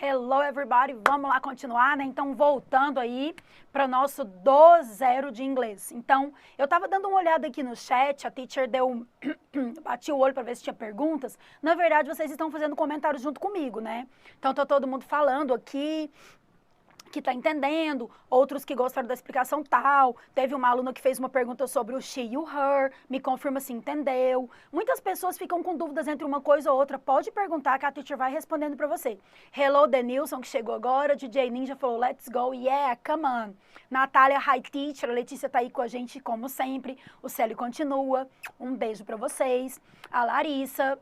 Hello, everybody! Vamos lá continuar, né? Então, voltando aí para o nosso do zero de inglês. Então, eu estava dando uma olhada aqui no chat, a teacher deu... bati o olho para ver se tinha perguntas. Na verdade, vocês estão fazendo comentários junto comigo, né? Então, tá todo mundo falando aqui, que está entendendo, outros que gostaram da explicação tal. Teve uma aluna que fez uma pergunta sobre o she e o her, me confirma se entendeu. Muitas pessoas ficam com dúvidas entre uma coisa ou outra. Pode perguntar que a teacher vai respondendo para você. Hello, Denilson, que chegou agora. DJ Ninja falou, let's go, yeah, come on. Natália, hi teacher. A Letícia tá aí com a gente, como sempre. O Célio continua. Um beijo para vocês. A Larissa,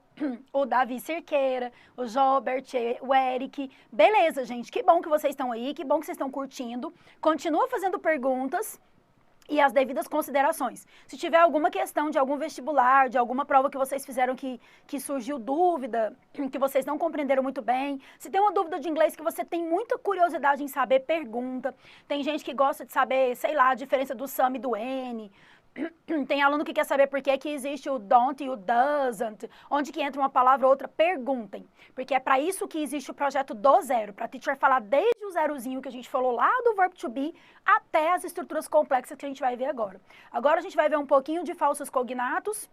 o Davi Cerqueira, o Jobert, o Eric. Beleza, gente, que bom que vocês estão aí, que bom que vocês estão curtindo. Continua fazendo perguntas e as devidas considerações. Se tiver alguma questão de algum vestibular, de alguma prova que vocês fizeram que surgiu dúvida, que vocês não compreenderam muito bem, se tem uma dúvida de inglês que você tem muita curiosidade em saber, pergunta. Tem gente que gosta de saber, sei lá, a diferença do some e do N. Tem aluno que quer saber por que existe o don't e o doesn't, onde que entra uma palavra ou outra, perguntem. Porque é para isso que existe o projeto do zero, para a teacher falar desde o zerozinho que a gente falou lá do verb to be até as estruturas complexas que a gente vai ver agora. Agora a gente vai ver um pouquinho de falsos cognatos.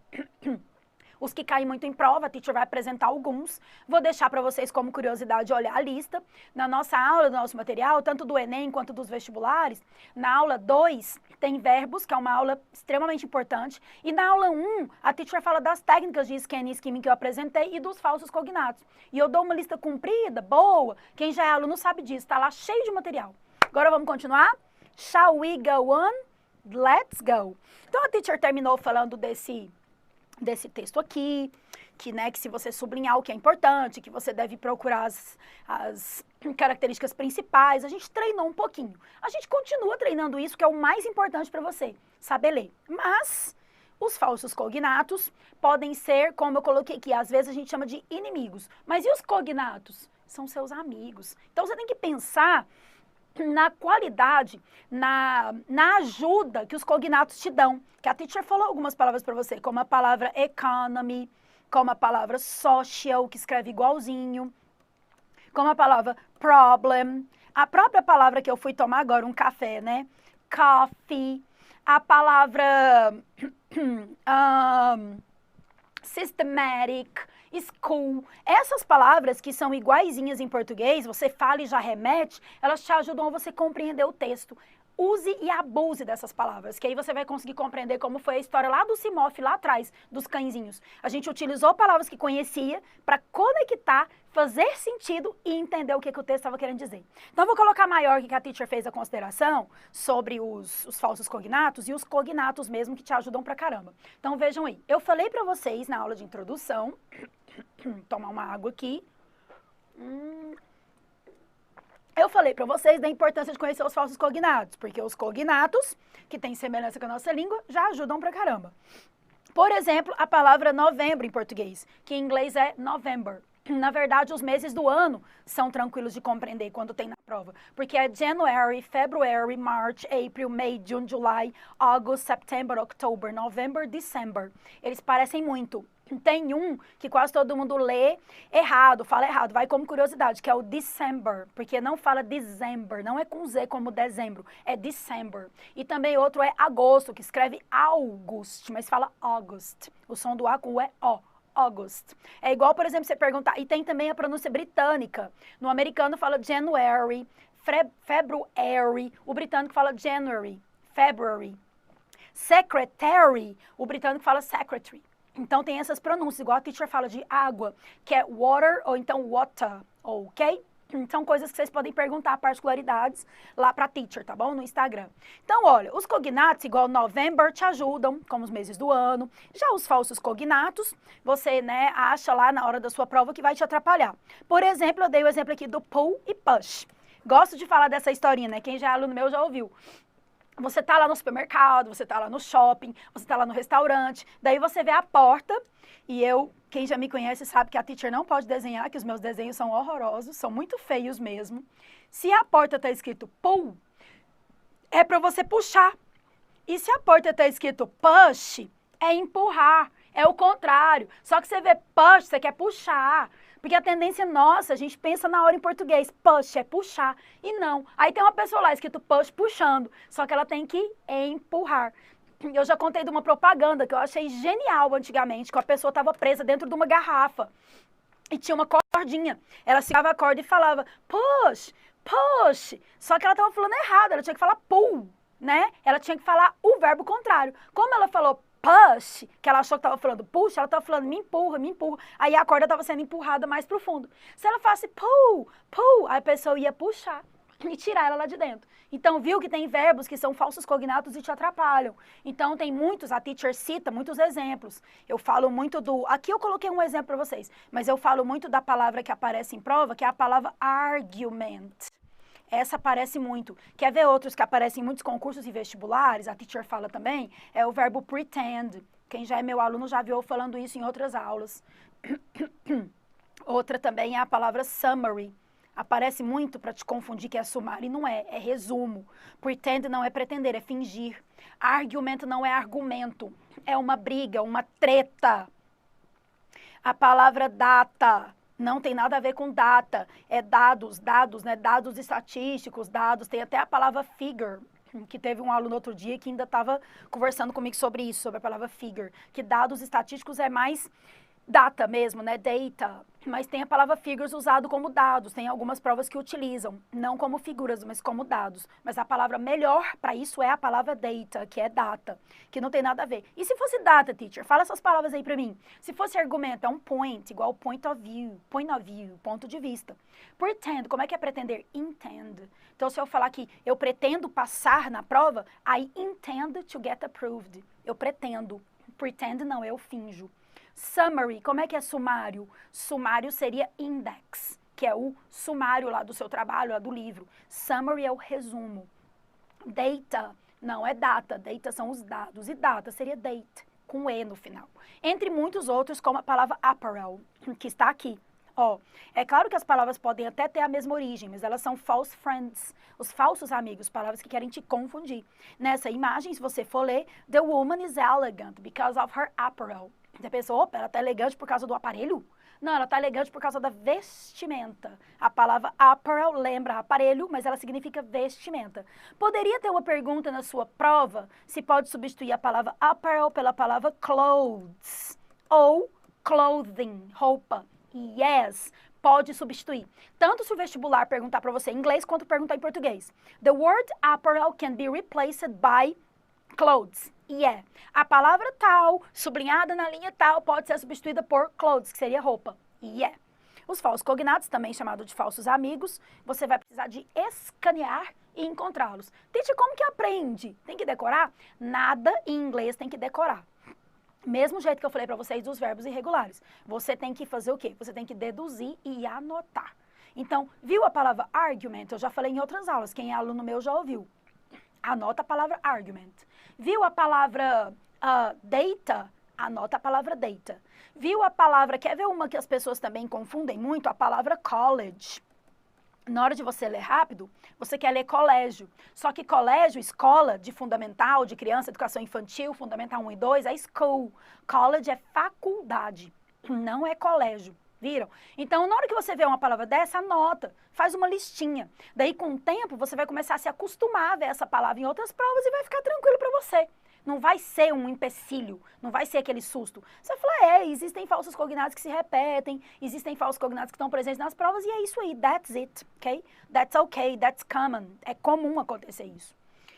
Os que caem muito em prova, a teacher vai apresentar alguns. Vou deixar para vocês como curiosidade olhar a lista. Na nossa aula, do nosso material, tanto do Enem quanto dos vestibulares, na aula 2 tem verbos, que é uma aula extremamente importante. E na aula 1, a teacher fala das técnicas de scanning e skimming que eu apresentei e dos falsos cognatos. E eu dou uma lista comprida, boa. Quem já é aluno sabe disso, está lá cheio de material. Agora vamos continuar? Shall we go on? Let's go. Então a teacher terminou falando desse texto aqui, que se você sublinhar o que é importante, que você deve procurar as características principais, a gente treinou um pouquinho. A gente continua treinando isso, que é o mais importante para você, saber ler. Mas os falsos cognatos podem ser, como eu coloquei aqui, às vezes a gente chama de inimigos. Mas e os cognatos? São seus amigos. Então você tem que pensar na qualidade, na ajuda que os cognatos te dão. Que a teacher falou algumas palavras para você, como a palavra economy, como a palavra social, que escreve igualzinho, como a palavra problem, a própria palavra que eu fui tomar agora, um café, né? Coffee, a palavra systematic, school. Essas palavras que são iguaizinhas em português, você fala e já remete, elas te ajudam a você compreender o texto. Use e abuse dessas palavras, que aí você vai conseguir compreender como foi a história lá do Simof, lá atrás, dos cãezinhos. A gente utilizou palavras que conhecia para conectar, fazer sentido e entender o que o texto estava querendo dizer. Então, eu vou colocar maior que a teacher fez a consideração sobre os falsos cognatos e os cognatos mesmo que te ajudam pra caramba. Então, vejam aí. Eu falei para vocês na aula de introdução, tomar uma água aqui. Eu falei para vocês da importância de conhecer os falsos cognatos, porque os cognatos, que têm semelhança com a nossa língua, já ajudam pra caramba. Por exemplo, a palavra novembro em português, que em inglês é November. Na verdade, os meses do ano são tranquilos de compreender quando tem na prova, porque é January, February, March, April, May, June, July, August, September, October, November, December. Eles parecem muito. Tem um que quase todo mundo lê errado, fala errado, vai como curiosidade, que é o December, porque não fala December, não é com Z como dezembro, é December. E também outro é agosto, que escreve August, mas fala August. O som do A com O é O. August. É igual, por exemplo, você perguntar, e tem também a pronúncia britânica. No americano fala January, February, o britânico fala January, February. Secretary, o britânico fala secretary. Então tem essas pronúncias, igual a teacher fala de água, que é water ou então water, ok? São coisas que vocês podem perguntar, particularidades, lá pra teacher, tá bom? No Instagram. Então, olha, os cognatos, igual November, te ajudam, como os meses do ano. Já os falsos cognatos, você, acha lá na hora da sua prova que vai te atrapalhar. Por exemplo, eu dei o exemplo aqui do pull e push. Gosto de falar dessa historinha, né? Quem já é aluno meu já ouviu. Você tá lá no supermercado, você tá lá no shopping, você tá lá no restaurante, daí você vê a porta, e quem já me conhece sabe que a teacher não pode desenhar, que os meus desenhos são horrorosos, são muito feios mesmo. Se a porta tá escrito pull, é para você puxar. E se a porta tá escrito push, é empurrar, é o contrário. Só que você vê push, você quer puxar. Porque a tendência nossa, a gente pensa na hora em português, push é puxar, e não. Aí tem uma pessoa lá escrito push puxando, só que ela tem que empurrar. Eu já contei de uma propaganda que eu achei genial antigamente, que a pessoa estava presa dentro de uma garrafa e tinha uma cordinha. Ela segurava a corda e falava push, push. Só que ela estava falando errado, ela tinha que falar pull, né? Ela tinha que falar o verbo contrário. Como ela falou push, que ela achou que estava falando push, ela estava falando me empurra, me empurra. Aí a corda estava sendo empurrada mais pro fundo. Se ela falasse pull, pull, aí a pessoa ia puxar e tirar ela lá de dentro. Então, viu que tem verbos que são falsos cognatos e te atrapalham. Então, tem muitos, a teacher cita muitos exemplos. Eu falo muito do... Aqui eu coloquei um exemplo para vocês, mas eu falo muito da palavra que aparece em prova, que é a palavra argument. Essa aparece muito. Quer ver outros que aparecem em muitos concursos e vestibulares? A teacher fala também. É o verbo pretend. Quem já é meu aluno já viu eu falando isso em outras aulas. Outra também é a palavra summary. Aparece muito para te confundir que é sumário e não é, é resumo. Pretend não é pretender, é fingir. Argument não é argumento, é uma briga, uma treta. A palavra data não tem nada a ver com data, é dados, né? Dados estatísticos, dados. Tem até a palavra figure, que teve um aluno outro dia que ainda estava conversando comigo sobre isso, sobre a palavra figure, que dados estatísticos é mais data mesmo, né? Data. Mas tem a palavra figures usado como dados. Tem algumas provas que utilizam, não como figuras, mas como dados. Mas a palavra melhor para isso é a palavra data, que é data, que não tem nada a ver. E se fosse data, teacher? Fala essas palavras aí para mim. Se fosse argumento, é um point, igual point of view, ponto de vista. Pretend, como é que é pretender? Intend. Então, se eu falar que eu pretendo passar na prova, I intend to get approved. Eu pretendo. Pretend não, eu finjo. Summary, como é que é sumário? Sumário seria index, que é o sumário lá do seu trabalho, lá do livro. Summary é o resumo. Data não é data, data são os dados. E data seria date, com E no final. Entre muitos outros, como a palavra apparel, que está aqui. Ó, é claro que as palavras podem até ter a mesma origem, mas elas são false friends, os falsos amigos, palavras que querem te confundir. Nessa imagem, se você for ler, the woman is elegant because of her apparel. Você pensa, opa, ela está elegante por causa do aparelho? Não, ela está elegante por causa da vestimenta. A palavra apparel lembra aparelho, mas ela significa vestimenta. Poderia ter uma pergunta na sua prova se pode substituir a palavra apparel pela palavra clothes ou clothing, roupa. Yes, pode substituir. Tanto se o vestibular perguntar para você em inglês quanto perguntar em português. The word apparel can be replaced by clothes. Yeah. A palavra tal, sublinhada na linha tal, pode ser substituída por clothes, que seria roupa. Yeah. Os falsos cognatos, também chamados de falsos amigos, você vai precisar de escanear e encontrá-los. Teacher, como que aprende? Tem que decorar? Nada em inglês tem que decorar. Mesmo jeito que eu falei para vocês dos verbos irregulares. Você tem que fazer o quê? Você tem que deduzir e anotar. Então, viu a palavra argument? Eu já falei em outras aulas, quem é aluno meu já ouviu. Anota a palavra argument. Viu a palavra data? Anota a palavra data. Viu a palavra, quer ver uma que as pessoas também confundem muito? A palavra college. Na hora de você ler rápido, você quer ler colégio. Só que colégio, escola de fundamental, de criança, educação infantil, fundamental 1 e 2, é school. College é faculdade, não é colégio. Viram? Então, na hora que você vê uma palavra dessa, anota, faz uma listinha. Daí, com o tempo, você vai começar a se acostumar a ver essa palavra em outras provas e vai ficar tranquilo para você. Não vai ser um empecilho, não vai ser aquele susto. Você vai falar, existem falsos cognatos que se repetem, existem falsos cognatos que estão presentes nas provas e é isso aí, that's it, ok? That's okay, that's common, é comum acontecer isso.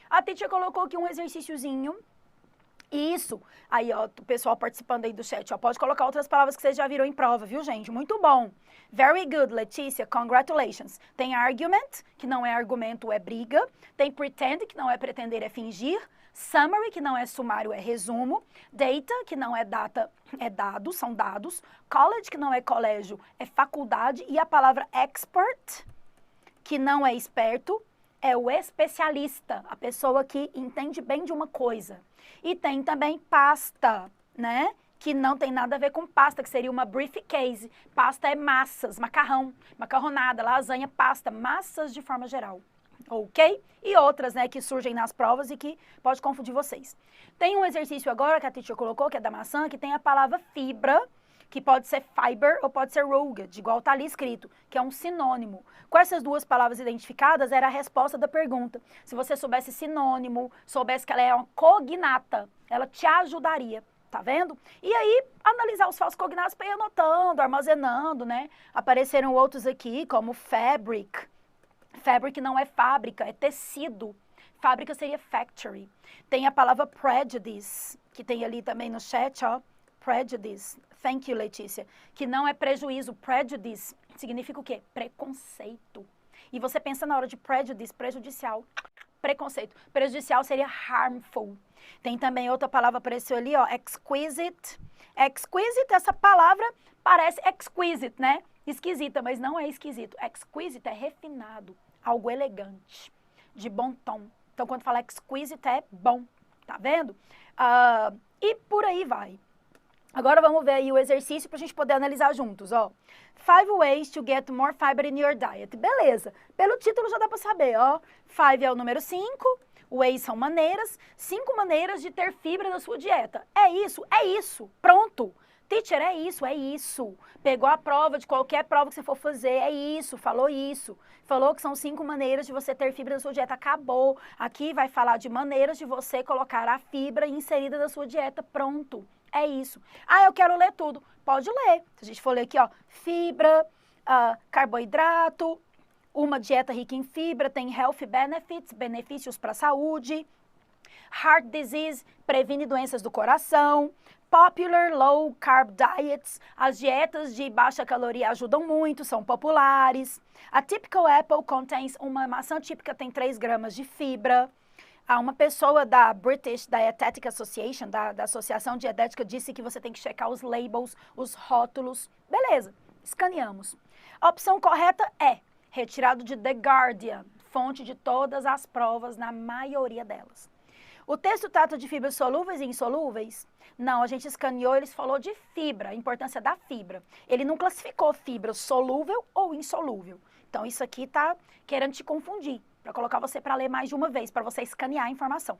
A teacher colocou aqui um exercíciozinho. Isso. Aí, ó, o pessoal participando aí do chat, ó, pode colocar outras palavras que vocês já viram em prova, viu, gente? Muito bom. Very good, Letícia, congratulations. Tem argument, que não é argumento, é briga. Tem pretend, que não é pretender, é fingir. Summary, que não é sumário, é resumo. Data, que não é data, é dados, são dados. College, que não é colégio, é faculdade. E a palavra expert, que não é esperto, é o especialista, a pessoa que entende bem de uma coisa. E tem também pasta, né? Que não tem nada a ver com pasta, que seria uma briefcase. Pasta é massas, macarrão, macarronada, lasanha, pasta, massas de forma geral. Ok? E outras, né, que surgem nas provas e que pode confundir vocês. Tem um exercício agora que a teacher colocou, que é da maçã, que tem a palavra fibra, que pode ser fiber ou pode ser rugged, igual está ali escrito, que é um sinônimo. Com essas duas palavras identificadas, era a resposta da pergunta. Se você soubesse sinônimo, soubesse que ela é uma cognata, ela te ajudaria. Tá vendo? E aí, analisar os falsos cognatos para ir anotando, armazenando, né? Apareceram outros aqui, como fabric. Fabric não é fábrica, é tecido. Fábrica seria factory. Tem a palavra prejudice, que tem ali também no chat, ó. Prejudice. Thank you, Letícia. Que não é prejuízo. Prejudice significa o quê? Preconceito. E você pensa na hora de prejudice, prejudicial. Preconceito. Prejudicial seria harmful. Tem também outra palavra apareceu ali, ó, exquisite. Exquisite, essa palavra parece exquisite, né? Esquisita, mas não é esquisito. Exquisite é refinado, algo elegante, de bom tom. Então, quando fala exquisite, é bom, tá vendo? E por aí vai. Agora vamos ver aí o exercício para a gente poder analisar juntos, ó. 5 ways to get more fiber in your diet. Beleza. Pelo título já dá para saber, ó. 5 é o número 5. Ways são maneiras, 5 maneiras de ter fibra na sua dieta. É isso, pronto. Teacher, é isso. Pegou a prova de qualquer prova que você for fazer, é isso. Falou que são 5 maneiras de você ter fibra na sua dieta, acabou. Aqui vai falar de maneiras de você colocar a fibra inserida na sua dieta, pronto. É isso. Ah, eu quero ler tudo. Pode ler. Se a gente for ler aqui, ó, fibra, carboidrato, uma dieta rica em fibra tem health benefits, benefícios para a saúde. Heart disease, previne doenças do coração. Popular low carb diets, as dietas de baixa caloria ajudam muito, são populares. A typical apple contains, uma maçã típica tem 3 gramas de fibra. Uma pessoa da British Dietetic Association, da Associação Dietética, disse que você tem que checar os labels, os rótulos. Beleza, escaneamos. A opção correta é retirado de The Guardian, fonte de todas as provas, na maioria delas. O texto trata de fibras solúveis e insolúveis? Não, a gente escaneou, ele falou de fibra, a importância da fibra. Ele não classificou fibra solúvel ou insolúvel. Então, isso aqui tá querendo te confundir, para colocar você para ler mais de uma vez, para você escanear a informação.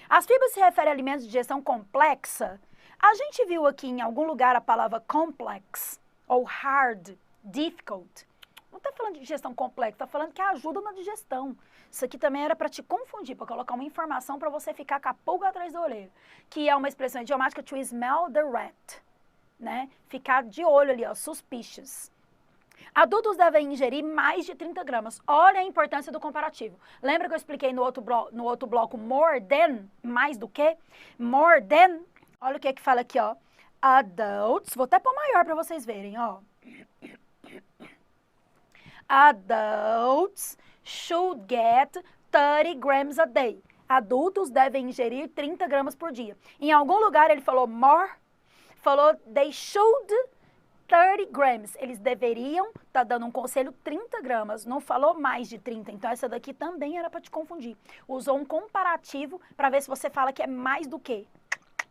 As fibras se referem a alimentos de digestão complexa. A gente viu aqui em algum lugar a palavra complex, ou hard, difficult. Não está falando de digestão complexa, está falando que ajuda na digestão. Isso aqui também era para te confundir, para colocar uma informação para você ficar com a pulga atrás da orelha, que é uma expressão idiomática, to smell the rat, né? Ficar de olho ali, ó, suspicious. Adultos devem ingerir mais de 30 gramas. Olha a importância do comparativo. Lembra que eu expliquei no outro bloco more than, mais do que? More than, olha o que fala aqui, ó. Adults, vou até pôr maior para vocês verem, ó. Adults should get 30 grams a day. Adultos devem ingerir 30 gramas por dia. Em algum lugar ele falou more, falou they should 30 grams. Eles deveriam, tá dando um conselho, 30 gramas. Não falou mais de 30. Então essa daqui também era para te confundir. Usou um comparativo para ver se você fala que é mais do que.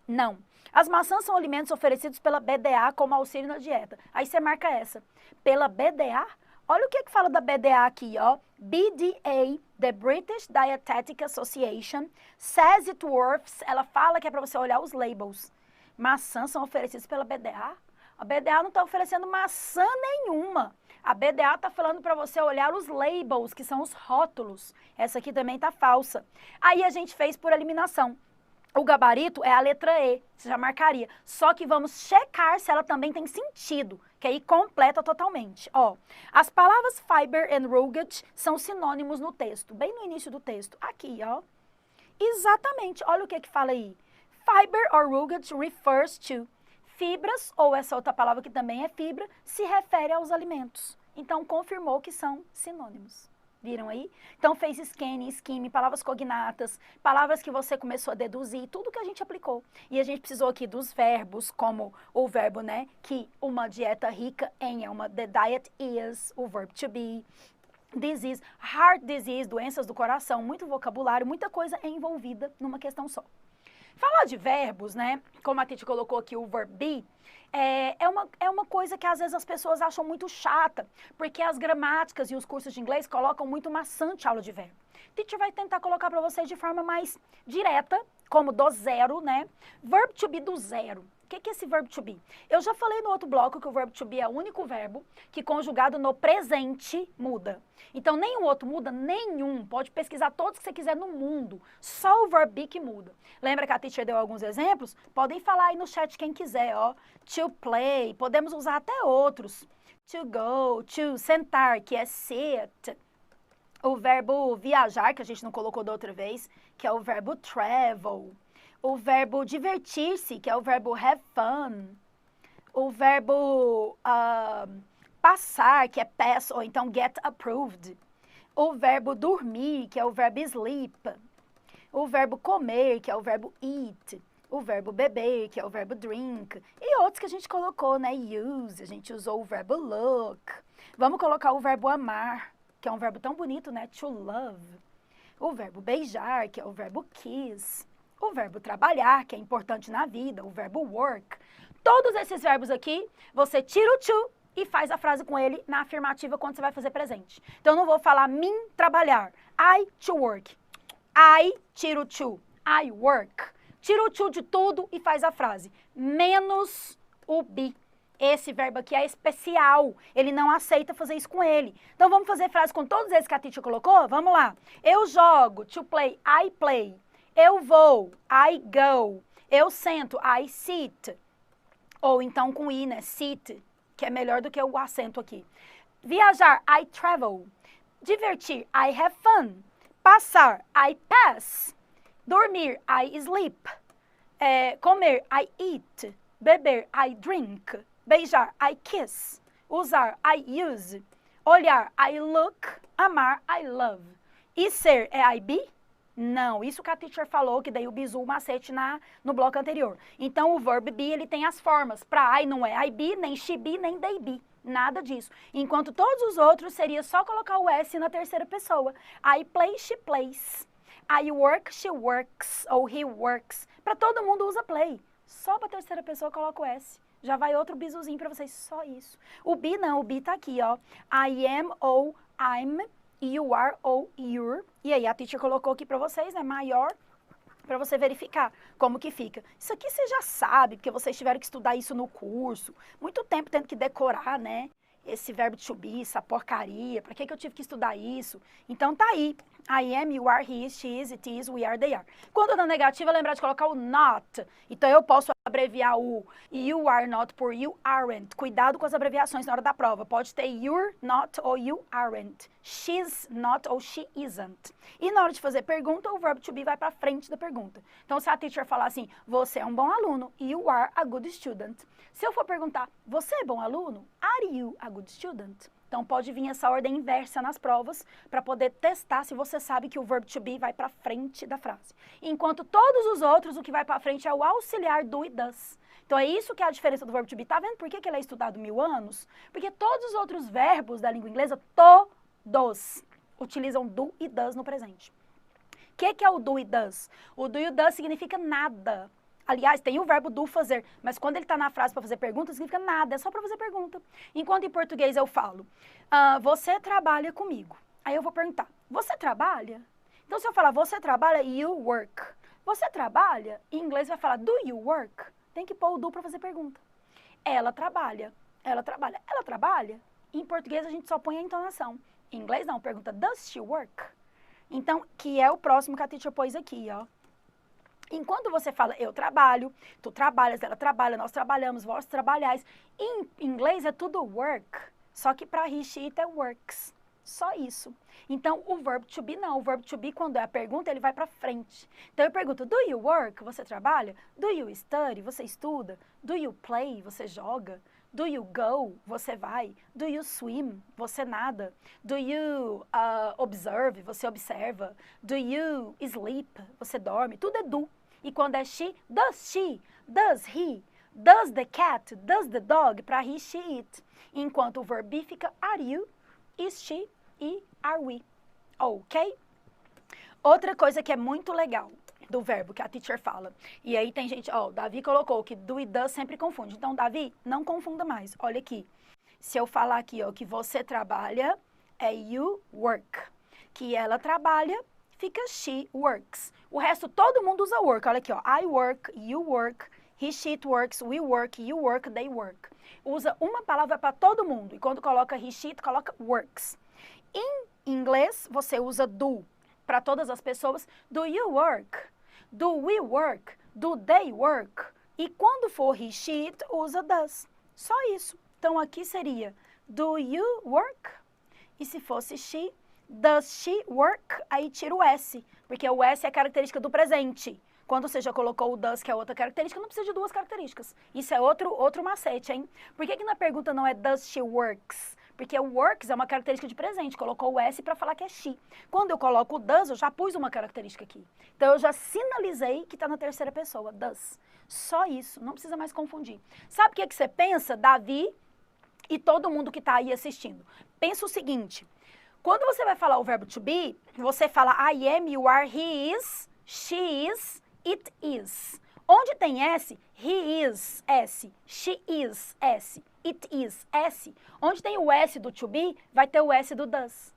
Não. As maçãs são alimentos oferecidos pela BDA como auxílio na dieta. Aí você marca essa. Pela BDA? Olha o que fala da BDA aqui, ó. BDA, the British Dietetic Association, says it works. Ela fala que é para você olhar os labels. Maçãs são oferecidas pela BDA? A BDA não está oferecendo maçã nenhuma. A BDA está falando para você olhar os labels, que são os rótulos. Essa aqui também está falsa. Aí a gente fez por eliminação. O gabarito é a letra E, você já marcaria. Só que vamos checar se ela também tem sentido, que aí completa totalmente. Ó, as palavras fiber and rugged são sinônimos no texto, bem no início do texto. Aqui, ó. Exatamente, olha o que fala aí. Fiber or rugged refers to. Fibras, ou essa outra palavra que também é fibra, se refere aos alimentos. Então, confirmou que são sinônimos. Viram aí? Então, fez scanning, skimming, palavras cognatas, palavras que você começou a deduzir, tudo que a gente aplicou. E a gente precisou aqui dos verbos, como o verbo, né? Que uma dieta rica em é uma, the diet is, o verbo to be. Disease, heart disease, doenças do coração, muito vocabulário, muita coisa envolvida numa questão só. Falar de verbos, né? Como a Titi colocou aqui o verb be, é uma coisa que às vezes as pessoas acham muito chata, porque as gramáticas e os cursos de inglês colocam muito maçante a aula de verbo. Titi vai tentar colocar para vocês de forma mais direta, como do zero, né? Verb to be do zero. O que é esse verbo to be? Eu já falei no outro bloco que o verbo to be é o único verbo que conjugado no presente muda. Então, nenhum outro muda, nenhum. Pode pesquisar todos que você quiser no mundo. Só o verbo be que muda. Lembra que a teacher deu alguns exemplos? Podem falar aí no chat quem quiser, ó. To play, podemos usar até outros. To go, to sentar, que é sit. O verbo viajar, que a gente não colocou da outra vez, que é o verbo travel. O verbo divertir-se, que é o verbo have fun. O verbo passar, que é pass, ou então get approved. O verbo dormir, que é o verbo sleep. O verbo comer, que é o verbo eat. O verbo beber, que é o verbo drink. E outros que a gente colocou, né? Use, a gente usou o verbo look. Vamos colocar o verbo amar, que é um verbo tão bonito, né? To love. O verbo beijar, que é o verbo kiss. O verbo trabalhar, que é importante na vida, o verbo work. Todos esses verbos aqui, você tira o to e faz a frase com ele na afirmativa quando você vai fazer presente. Então, eu não vou falar mim trabalhar. I to work. I tiro o to. I work. Tira o to de tudo e faz a frase. Menos o be. Esse verbo aqui é especial. Ele não aceita fazer isso com ele. Então, vamos fazer frase com todos esses que a teacher colocou? Vamos lá. Eu jogo. To play. I play. Eu vou, I go. Eu sento, I sit. Ou então com I, né? Sit, que é melhor do que o acento aqui. Viajar, I travel. Divertir, I have fun. Passar, I pass. Dormir, I sleep. Comer, I eat. Beber, I drink. Beijar, I kiss. Usar, I use. Olhar, I look. Amar, I love. E ser, é I be? Não, isso que a teacher falou, que daí o bizu, o macete no bloco anterior. Então, o verbo be, ele tem as formas. Para I não é I be, nem she be, nem they be. Nada disso. Enquanto todos os outros, seria só colocar o S na terceira pessoa. I play, she plays. I work, she works. Ou he works. Para todo mundo usa play. Só para a terceira pessoa coloca o S. Já vai outro bizuzinho para vocês, só isso. O be não, o be tá aqui, ó. I am ou I'm. You are ou you're. E aí a teacher colocou aqui para vocês, né, maior, para você verificar como que fica. Isso aqui você já sabe, porque vocês tiveram que estudar isso no curso. Muito tempo tendo que decorar, né, esse verbo to be, essa porcaria. Para que eu tive que estudar isso? Então tá aí. I am, you are, he is, she is, it is, we are, they are. Quando na negativa, lembrar de colocar o not. Então eu posso abreviar o you are not por you aren't. Cuidado com as abreviações na hora da prova. Pode ter you're not ou you aren't. She's not ou she isn't. E na hora de fazer pergunta, o verbo to be vai para frente da pergunta. Então se a teacher falar assim, você é um bom aluno, you are a good student. Se eu for perguntar, você é bom aluno? Are you a good student? Então, pode vir essa ordem inversa nas provas para poder testar se você sabe que o verbo to be vai para frente da frase. Enquanto todos os outros, o que vai para frente é o auxiliar do e does. Então, é isso que é a diferença do verbo to be. Tá vendo por que ele é estudado 1000 anos? Porque todos os outros verbos da língua inglesa, todos, utilizam do e does no presente. O que é o do e does? O do e does significa nada. Aliás, tem o verbo do fazer, mas quando ele está na frase para fazer pergunta, significa nada, é só para fazer pergunta. Enquanto em português eu falo, você trabalha comigo. Aí eu vou perguntar, você trabalha? Então se eu falar, você trabalha, you work. Você trabalha? Em inglês vai falar, do you work? Tem que pôr o do para fazer pergunta. Ela trabalha. Ela trabalha. Ela trabalha? Em português a gente só põe a entonação. Em inglês não, pergunta, does she work? Então, que é o próximo que a teacher pôs aqui, ó. Enquanto você fala, eu trabalho, tu trabalhas, ela trabalha, nós trabalhamos, vós trabalhais. Em inglês é tudo work, só que para he, she, it é works. Só isso. Então, o verbo to be não. O verbo to be, quando é a pergunta, ele vai para frente. Então, eu pergunto, do you work? Você trabalha? Do you study? Você estuda? Do you play? Você joga? Do you go? Você vai. Do you swim? Você nada. Do you observe? Você observa. Do you sleep? Você dorme. Tudo é do. E quando é she, does he, does the cat, does the dog, para he, she, it. Enquanto o verbo be fica are you, is she e are we. Ok? Outra coisa que é muito legal do verbo que a teacher fala. E aí tem gente, ó, o Davi colocou que do e does sempre confunde. Então, Davi, não confunda mais. Olha aqui. Se eu falar aqui, ó, que você trabalha, é you work. Que ela trabalha, fica she works. O resto, todo mundo usa work. Olha aqui, ó. I work, you work, he, she, it works, we work, you work, they work. Usa uma palavra para todo mundo. E quando coloca he, she, it, coloca works. Em inglês, você usa do para todas as pessoas. Do you work? Do we work? Do they work? E quando for he, she, it, usa does. Só isso. Então, aqui seria do you work? E se fosse she, does she work? Aí tira o S, porque o S é a característica do presente. Quando você já colocou o does, que é outra característica, não precisa de duas características. Isso é outro macete, hein? Por que na pergunta não é does she works? Porque o works é uma característica de presente, colocou o S para falar que é she. Quando eu coloco o does, eu já pus uma característica aqui. Então, eu já sinalizei que está na terceira pessoa, does. Só isso, não precisa mais confundir. Sabe o que você pensa, Davi e todo mundo que está aí assistindo? Pensa o seguinte, quando você vai falar o verbo to be, você fala I am, you are, he is, she is, it is. Onde tem S, he is, S, she is, S, it is, S. Onde tem o S do to be, vai ter o S do does.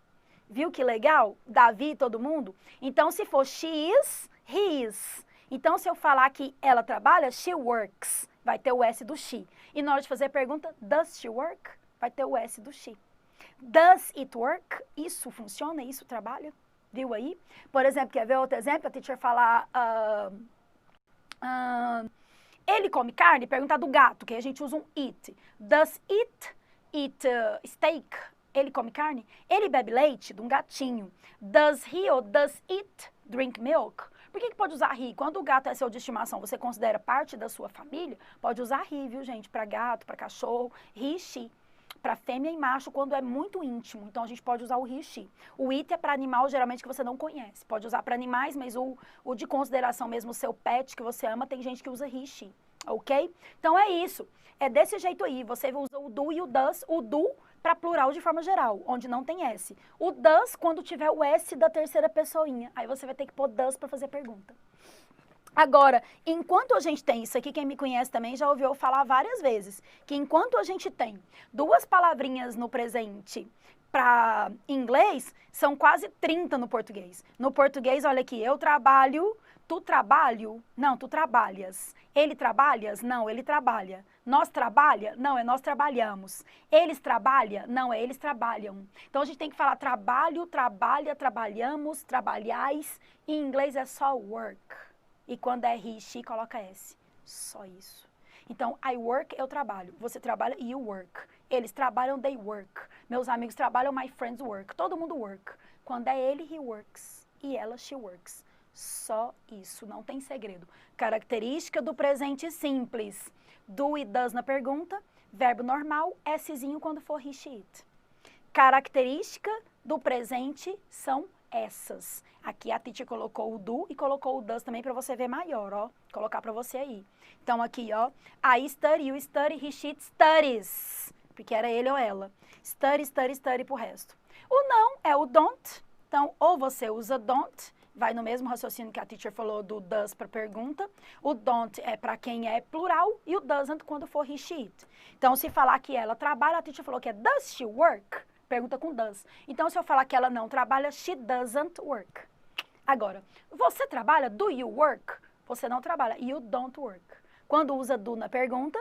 Viu que legal? Davi e todo mundo? Então, se for she is, he is. Então, se eu falar que ela trabalha, she works, vai ter o S do she. E na hora de fazer a pergunta, does she work? Vai ter o S do she. Does it work? Isso funciona? Isso trabalha? Viu aí? Por exemplo, quer ver outro exemplo? A teacher falar... ele come carne? Perguntar do gato, que a gente usa um eat. Does it eat steak? Ele come carne? Ele bebe leite? De um gatinho. Does he or does it drink milk? Por que pode usar he? Quando o gato é seu de estimação, você considera parte da sua família? Pode usar he, viu, gente? Para gato, para cachorro. He, she. Para fêmea e macho, quando é muito íntimo. Então, a gente pode usar o he, she. O it é para animal, geralmente, que você não conhece. Pode usar para animais, mas o de consideração mesmo, o seu pet que você ama, tem gente que usa he, she. Ok? Então, é isso. É desse jeito aí. Você usa o do e o does. O do para plural de forma geral, onde não tem S. O does, quando tiver o S da terceira pessoinha. Aí você vai ter que pôr does para fazer pergunta. Agora, enquanto a gente tem, isso aqui quem me conhece também já ouviu eu falar várias vezes, que enquanto a gente tem duas palavrinhas no presente para inglês, são quase 30 no português. No português, olha aqui, eu trabalho, tu trabalho, não, tu trabalhas. Ele trabalhas? Não, ele trabalha. Nós trabalha? Não, é nós trabalhamos. Eles trabalham? Não, é eles trabalham. Então, a gente tem que falar trabalho, trabalha, trabalhamos, trabalhais. Em inglês é só work. E quando é he, she, coloca S. Só isso. Então, I work, eu trabalho. Você trabalha, you work. Eles trabalham, they work. Meus amigos trabalham, my friends work. Todo mundo work. Quando é ele, he works. E ela, she works. Só isso, não tem segredo. Característica do presente simples. Do e does na pergunta. Verbo normal, Szinho quando for he, she, it. Característica do presente são essas. Aqui a teacher colocou o do e colocou o does também para você ver maior, ó. Colocar para você aí. Então aqui, ó, I study, you study, he, she, it studies. Porque era ele ou ela. Study, study, study pro resto. O não é o don't. Então, ou você usa don't, vai no mesmo raciocínio que a teacher falou do does para pergunta. O don't é para quem é plural e o doesn't quando for he, she, it. Então, se falar que ela trabalha, a teacher falou que é does she work? Pergunta com does. Então, se eu falar que ela não trabalha, she doesn't work. Agora, você trabalha? Do you work? Você não trabalha. You don't work. Quando usa do na pergunta,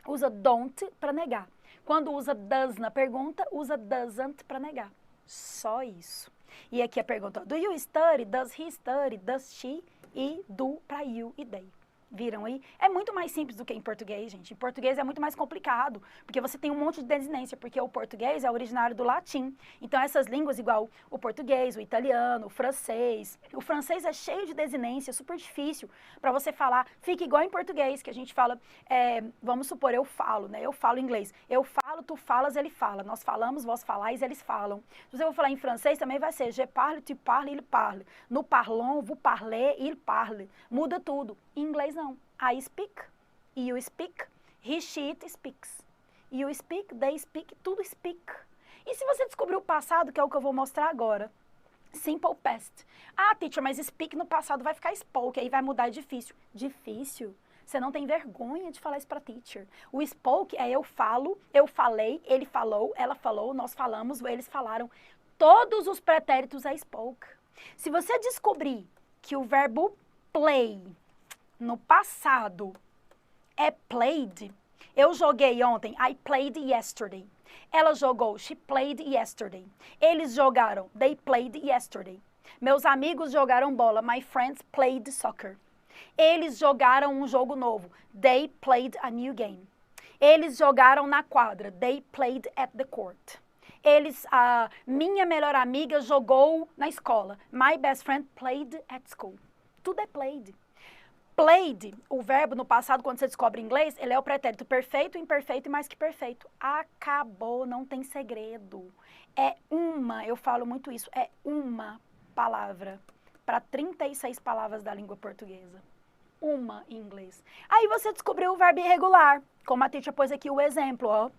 usa don't para negar. Quando usa does na pergunta, usa doesn't para negar. Só isso. E aqui a pergunta, do you study? Does he study? Does she? E do para you e they. Viram aí? É muito mais simples do que em português, gente. Em português é muito mais complicado, porque você tem um monte de desinência, porque o português é originário do latim. Então, essas línguas, igual o português, o italiano, o francês é cheio de desinência, super difícil para você falar. Fica igual em português, que a gente fala, vamos supor, eu falo, né? Eu falo inglês. Eu falo, tu falas, ele fala. Nós falamos, vós falais, eles falam. Se você for falar em francês, também vai ser je parle, tu parles, il parle. Nous parlons, vous parlez, il parle. Muda tudo. Em inglês, não. I speak, you speak, he, she, it speaks. You speak, they speak, tudo speak. E se você descobrir o passado, que é o que eu vou mostrar agora? Simple past. Ah, teacher, mas speak no passado vai ficar spoke, aí vai mudar, é difícil. Difícil? Você não tem vergonha de falar isso para teacher. O spoke é eu falo, eu falei, ele falou, ela falou, nós falamos, eles falaram. Todos os pretéritos é spoke. Se você descobrir que o verbo play no passado é played. Eu joguei ontem. I played yesterday. Ela jogou. She played yesterday. Eles jogaram. They played yesterday. Meus amigos jogaram bola. My friends played soccer. Eles jogaram um jogo novo. They played a new game. Eles jogaram na quadra. They played at the court. Minha melhor amiga jogou na escola. My best friend played at school. Tudo é played. Played, o verbo no passado, quando você descobre em inglês, ele é o pretérito perfeito, imperfeito e mais que perfeito. Acabou, não tem segredo. Eu falo muito isso, é uma palavra para 36 palavras da língua portuguesa. Uma em inglês. Aí você descobriu o verbo irregular, como a teacher pôs aqui o exemplo, ó.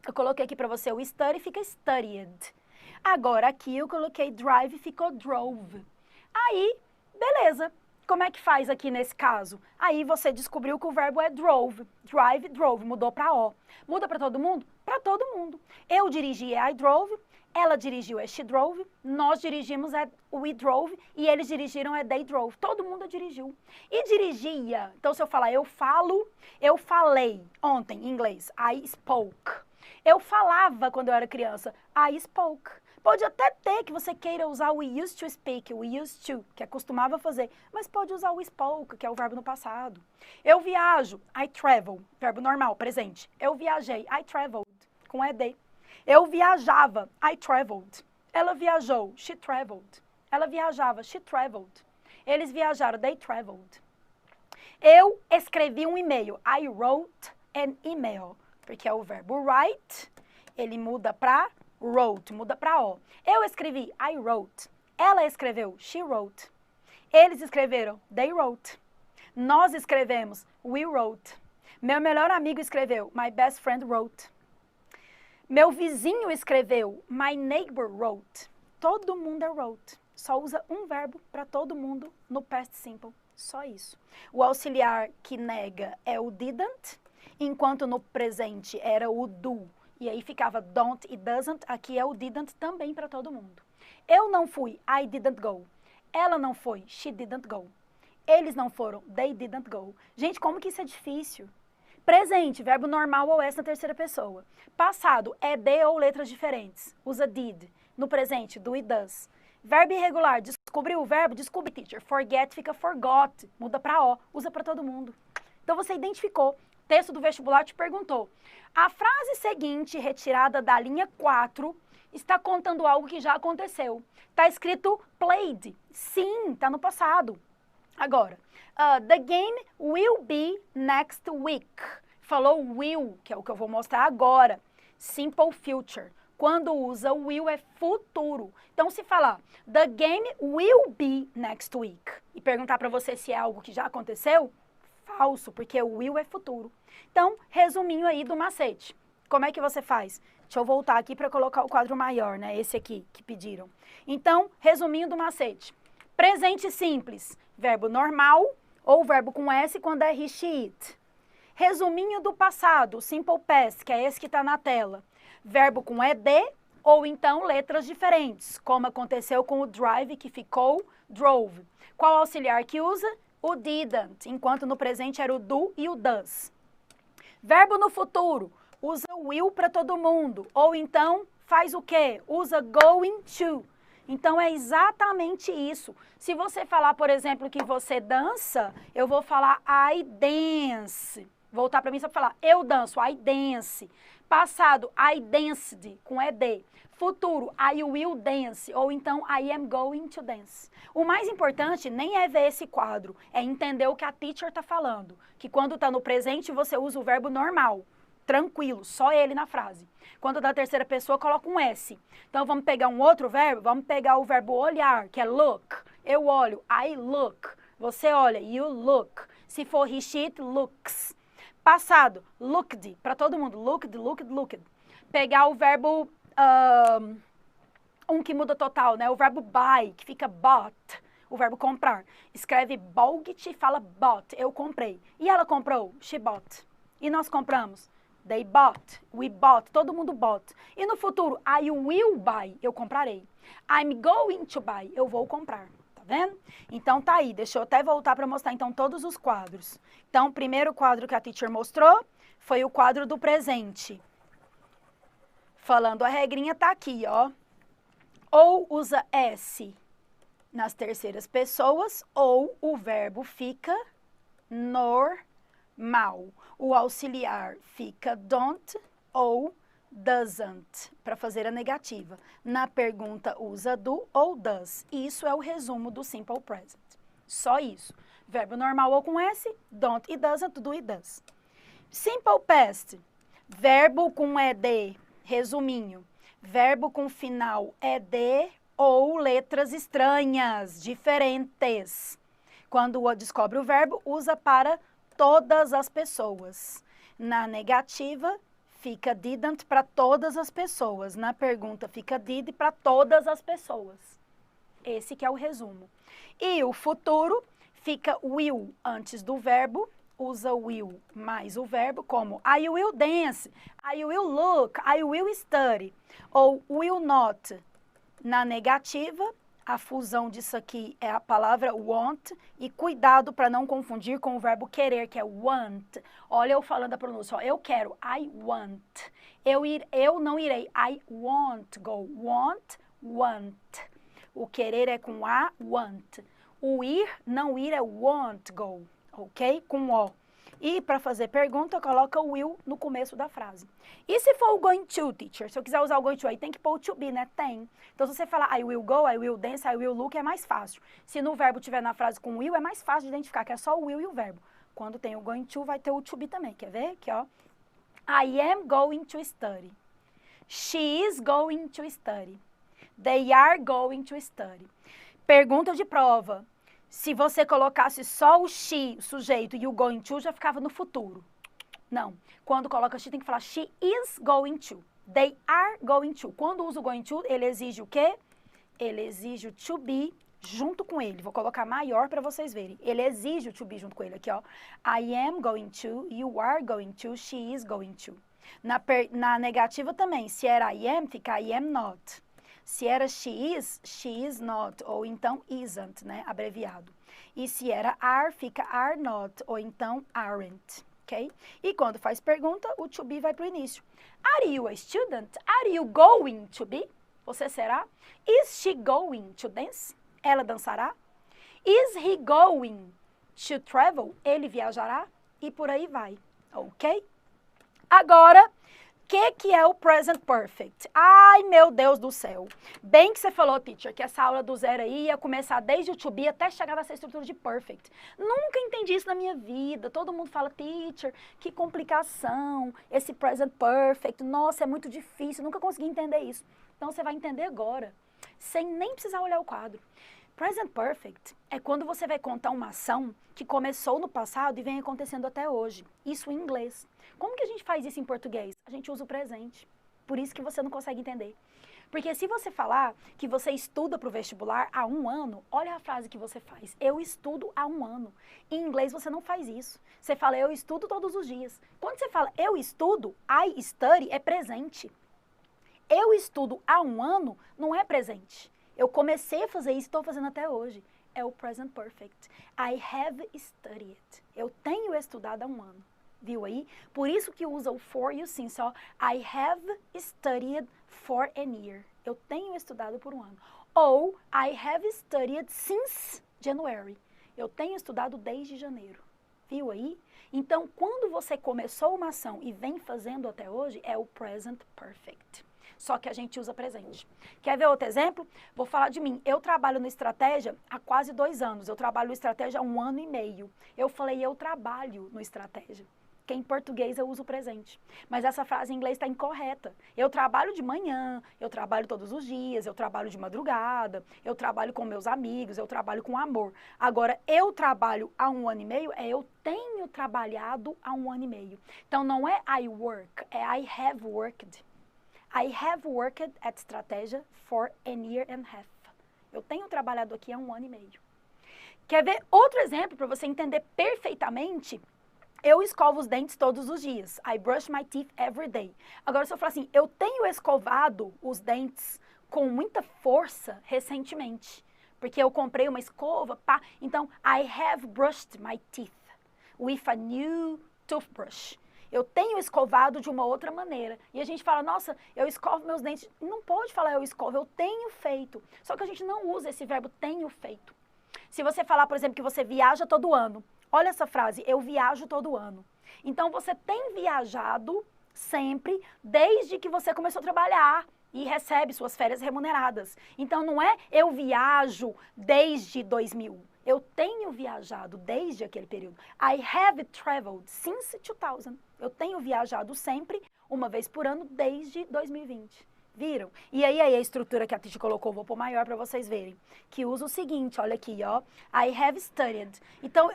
Eu coloquei aqui para você o study, fica studied. Agora aqui eu coloquei drive, ficou drove. Aí, beleza. Como é que faz aqui nesse caso? Aí você descobriu que o verbo é drove. Drive, drove. Mudou para O. Muda para todo mundo? Para todo mundo. Eu dirigi é I drove. Ela dirigiu é she drove. Nós dirigimos é we drove. E eles dirigiram é they drove. Todo mundo dirigiu. E dirigia. Então se eu falar eu falo, eu falei ontem em inglês. I spoke. Eu falava quando eu era criança. I spoke. Pode até ter que você queira usar o we used to speak, we used to, que costumava fazer, mas pode usar o spoke, que é o verbo no passado. Eu viajo, I travel, verbo normal, presente. Eu viajei, I traveled, com ED. Eu viajava, I traveled. Ela viajou, she traveled. Ela viajava, she traveled. Eles viajaram, they traveled. Eu escrevi um e-mail, I wrote an email, porque é o verbo write, ele muda para wrote, muda para O. Eu escrevi, I wrote. Ela escreveu, she wrote. Eles escreveram, they wrote. Nós escrevemos, we wrote. Meu melhor amigo escreveu, my best friend wrote. Meu vizinho escreveu, my neighbor wrote. Todo mundo é wrote. Só usa um verbo para todo mundo no past simple. Só isso. O auxiliar que nega é o didn't, enquanto no presente era o do. E aí ficava don't e doesn't, aqui é o didn't também para todo mundo. Eu não fui, I didn't go. Ela não foi, she didn't go. Eles não foram, they didn't go. Gente, como que isso é difícil? Presente, verbo normal ou S na terceira pessoa. Passado, é de ou letras diferentes. Usa did. No presente, do e does. Verbo irregular, descobriu o verbo? Descobre, teacher. Forget fica forgot. Muda para O, usa para todo mundo. Então você identificou. O texto do vestibular te perguntou. A frase seguinte, retirada da linha 4, está contando algo que já aconteceu. Está escrito played. Sim, está no passado. Agora, the game will be next week. Falou will, que é o que eu vou mostrar agora. Simple future. Quando usa will é futuro. Então, se falar, the game will be next week, e perguntar para você se é algo que já aconteceu, falso, porque o will é futuro. Então, resuminho aí do macete. Como é que você faz? Deixa eu voltar aqui para colocar o quadro maior, né? Esse aqui que pediram. Então, resuminho do macete. Presente simples, verbo normal ou verbo com S quando é he, she, it. Resuminho do passado, simple past, que é esse que está na tela. Verbo com ED ou então letras diferentes, como aconteceu com o drive, que ficou drove. Qual auxiliar que usa? O didn't, enquanto no presente era o do e o does. Verbo no futuro, usa will para todo mundo, ou então faz o quê? Usa going to. Então é exatamente isso. Se você falar, por exemplo, que você dança, eu vou falar I dance. Voltar para mim só para falar eu danço, I dance. Passado, I danced, com ED. Futuro, I will dance, ou então I am going to dance. O mais importante nem é ver esse quadro, é entender o que a teacher está falando. Que quando está no presente, você usa o verbo normal, tranquilo, só ele na frase. Quando da terceira pessoa, coloca um S. Então, vamos pegar um outro verbo? Vamos pegar o verbo olhar, que é look. Eu olho, I look. Você olha, you look. Se for he, she, it looks. Passado, looked, para todo mundo, looked, looked, looked. Pegar o verbo, que muda total, né? O verbo buy, que fica bought, o verbo comprar. Escreve bought e fala bought, eu comprei. E ela comprou, she bought. E nós compramos, they bought, we bought, todo mundo bought. E no futuro, I will buy, eu comprarei. I'm going to buy, eu vou comprar, tá Tá vendo? Então tá aí, deixa eu até voltar para mostrar então todos os quadros. Então, o primeiro quadro que a teacher mostrou foi o quadro do presente. Falando a regrinha tá aqui, ó. Ou usa S nas terceiras pessoas, ou o verbo fica normal. O auxiliar fica don't ou doesn't, para fazer a negativa. Na pergunta, usa do ou does. Isso é o resumo do simple present. Só isso. Verbo normal ou com S, don't e doesn't, do e does. Simple past, verbo com ED, resuminho. Verbo com final ED ou letras estranhas, diferentes. Quando descobre o verbo, usa para todas as pessoas. Na negativa, fica didn't para todas as pessoas. Na pergunta, fica did para todas as pessoas. Esse que é o resumo. E o futuro, fica will antes do verbo, usa will mais o verbo, como I will dance, I will look, I will study. Ou will not. Na negativa, a fusão disso aqui é a palavra want, e cuidado para não confundir com o verbo querer, que é want. Olha eu falando a pronúncia, ó, eu quero, I want. Eu não irei, I won't go. Want. O querer é com A, want. O ir, não ir, é won't go, ok? Com O. E para fazer pergunta, coloca o will no começo da frase. E se for o going to, teacher? Se eu quiser usar o going to aí, tem que pôr o to be, né? Tem. Então, se você falar I will go, I will dance, I will look, é mais fácil. Se no verbo tiver na frase com will, é mais fácil de identificar, que é só o will e o verbo. Quando tem o going to, vai ter o to be também. Quer ver? Aqui, ó. I am going to study. She is going to study. They are going to study. Pergunta de prova. Se você colocasse só o she, o sujeito, e o going to, já ficava no futuro. Não. Quando coloca she, tem que falar she is going to. They are going to. Quando usa o going to, ele exige o quê? Ele exige o to be junto com ele. Vou colocar maior para vocês verem. Ele exige o to be junto com ele aqui, ó. I am going to, you are going to, she is going to. Na negativa também, se era I am, fica I am not. Se era she is not, ou então isn't, né, abreviado. E se era are, fica are not, ou então aren't, ok? E quando faz pergunta, o to be vai para o início. Are you a student? Are you going to be? Você será? Is she going to dance? Ela dançará? Is he going to travel? Ele viajará? E por aí vai, ok? Agora, o que é o present perfect? Ai, meu Deus do céu. Bem que você falou, teacher, que essa aula do zero aí ia começar desde o to be até chegar nessa estrutura de perfect. Nunca entendi isso na minha vida. Todo mundo fala, teacher, que complicação, esse present perfect. Nossa, é muito difícil, nunca consegui entender isso. Então, você vai entender agora, sem nem precisar olhar o quadro. Present perfect é quando você vai contar uma ação que começou no passado e vem acontecendo até hoje. Isso em inglês. Como que a gente faz isso em português? A gente usa o presente. Por isso que você não consegue entender. Porque se você falar que você estuda para o vestibular há 1 ano, olha a frase que você faz. Eu estudo há 1 ano. Em inglês você não faz isso. Você fala eu estudo todos os dias. Quando você fala eu estudo, I study é presente. Eu estudo há 1 ano não é presente. Eu comecei a fazer isso e estou fazendo até hoje. É o present perfect. I have studied. Eu tenho estudado há 1 ano. Viu aí? Por isso que usa o for e o sim, só I have studied for a year. Eu tenho estudado por 1 ano. Ou I have studied since January. Eu tenho estudado desde janeiro. Viu aí? Então, quando você começou uma ação e vem fazendo até hoje, é o present perfect. Só que a gente usa presente. Quer ver outro exemplo? Vou falar de mim. Eu trabalho no Estratégia há quase 2 anos. Eu trabalho no Estratégia há 1 ano e meio. Eu falei, eu trabalho no Estratégia. Que em português eu uso presente. Mas essa frase em inglês está incorreta. Eu trabalho de manhã, eu trabalho todos os dias, eu trabalho de madrugada, eu trabalho com meus amigos, eu trabalho com amor. Agora, eu trabalho há 1 ano e meio, eu tenho trabalhado há 1 ano e meio. Então, não é I work, é I have worked. I have worked at Estratégia for a year and a half. Eu tenho trabalhado aqui há 1 ano e meio. Quer ver outro exemplo para você entender perfeitamente? Eu escovo os dentes todos os dias. I brush my teeth every day. Agora, se eu falar assim, eu tenho escovado os dentes com muita força recentemente. porque eu comprei uma escova, pá. Então, I have brushed my teeth with a new toothbrush. Eu tenho escovado de uma outra maneira. E a gente fala, nossa, eu escovo meus dentes. Não pode falar eu escovo, eu tenho feito. Só que a gente não usa esse verbo tenho feito. Se você falar, por exemplo, que você viaja todo ano. Olha essa frase, eu viajo todo ano. Então, você tem viajado sempre, desde que você começou a trabalhar e recebe suas férias remuneradas. Então, não é eu viajo desde 2000. Eu tenho viajado desde aquele período. I have traveled since 2000. Eu tenho viajado sempre, uma vez por ano, desde 2020. Viram? E aí a estrutura que a Titi colocou, vou pôr maior para vocês verem. Que usa o seguinte, olha aqui, ó. I have studied. Então,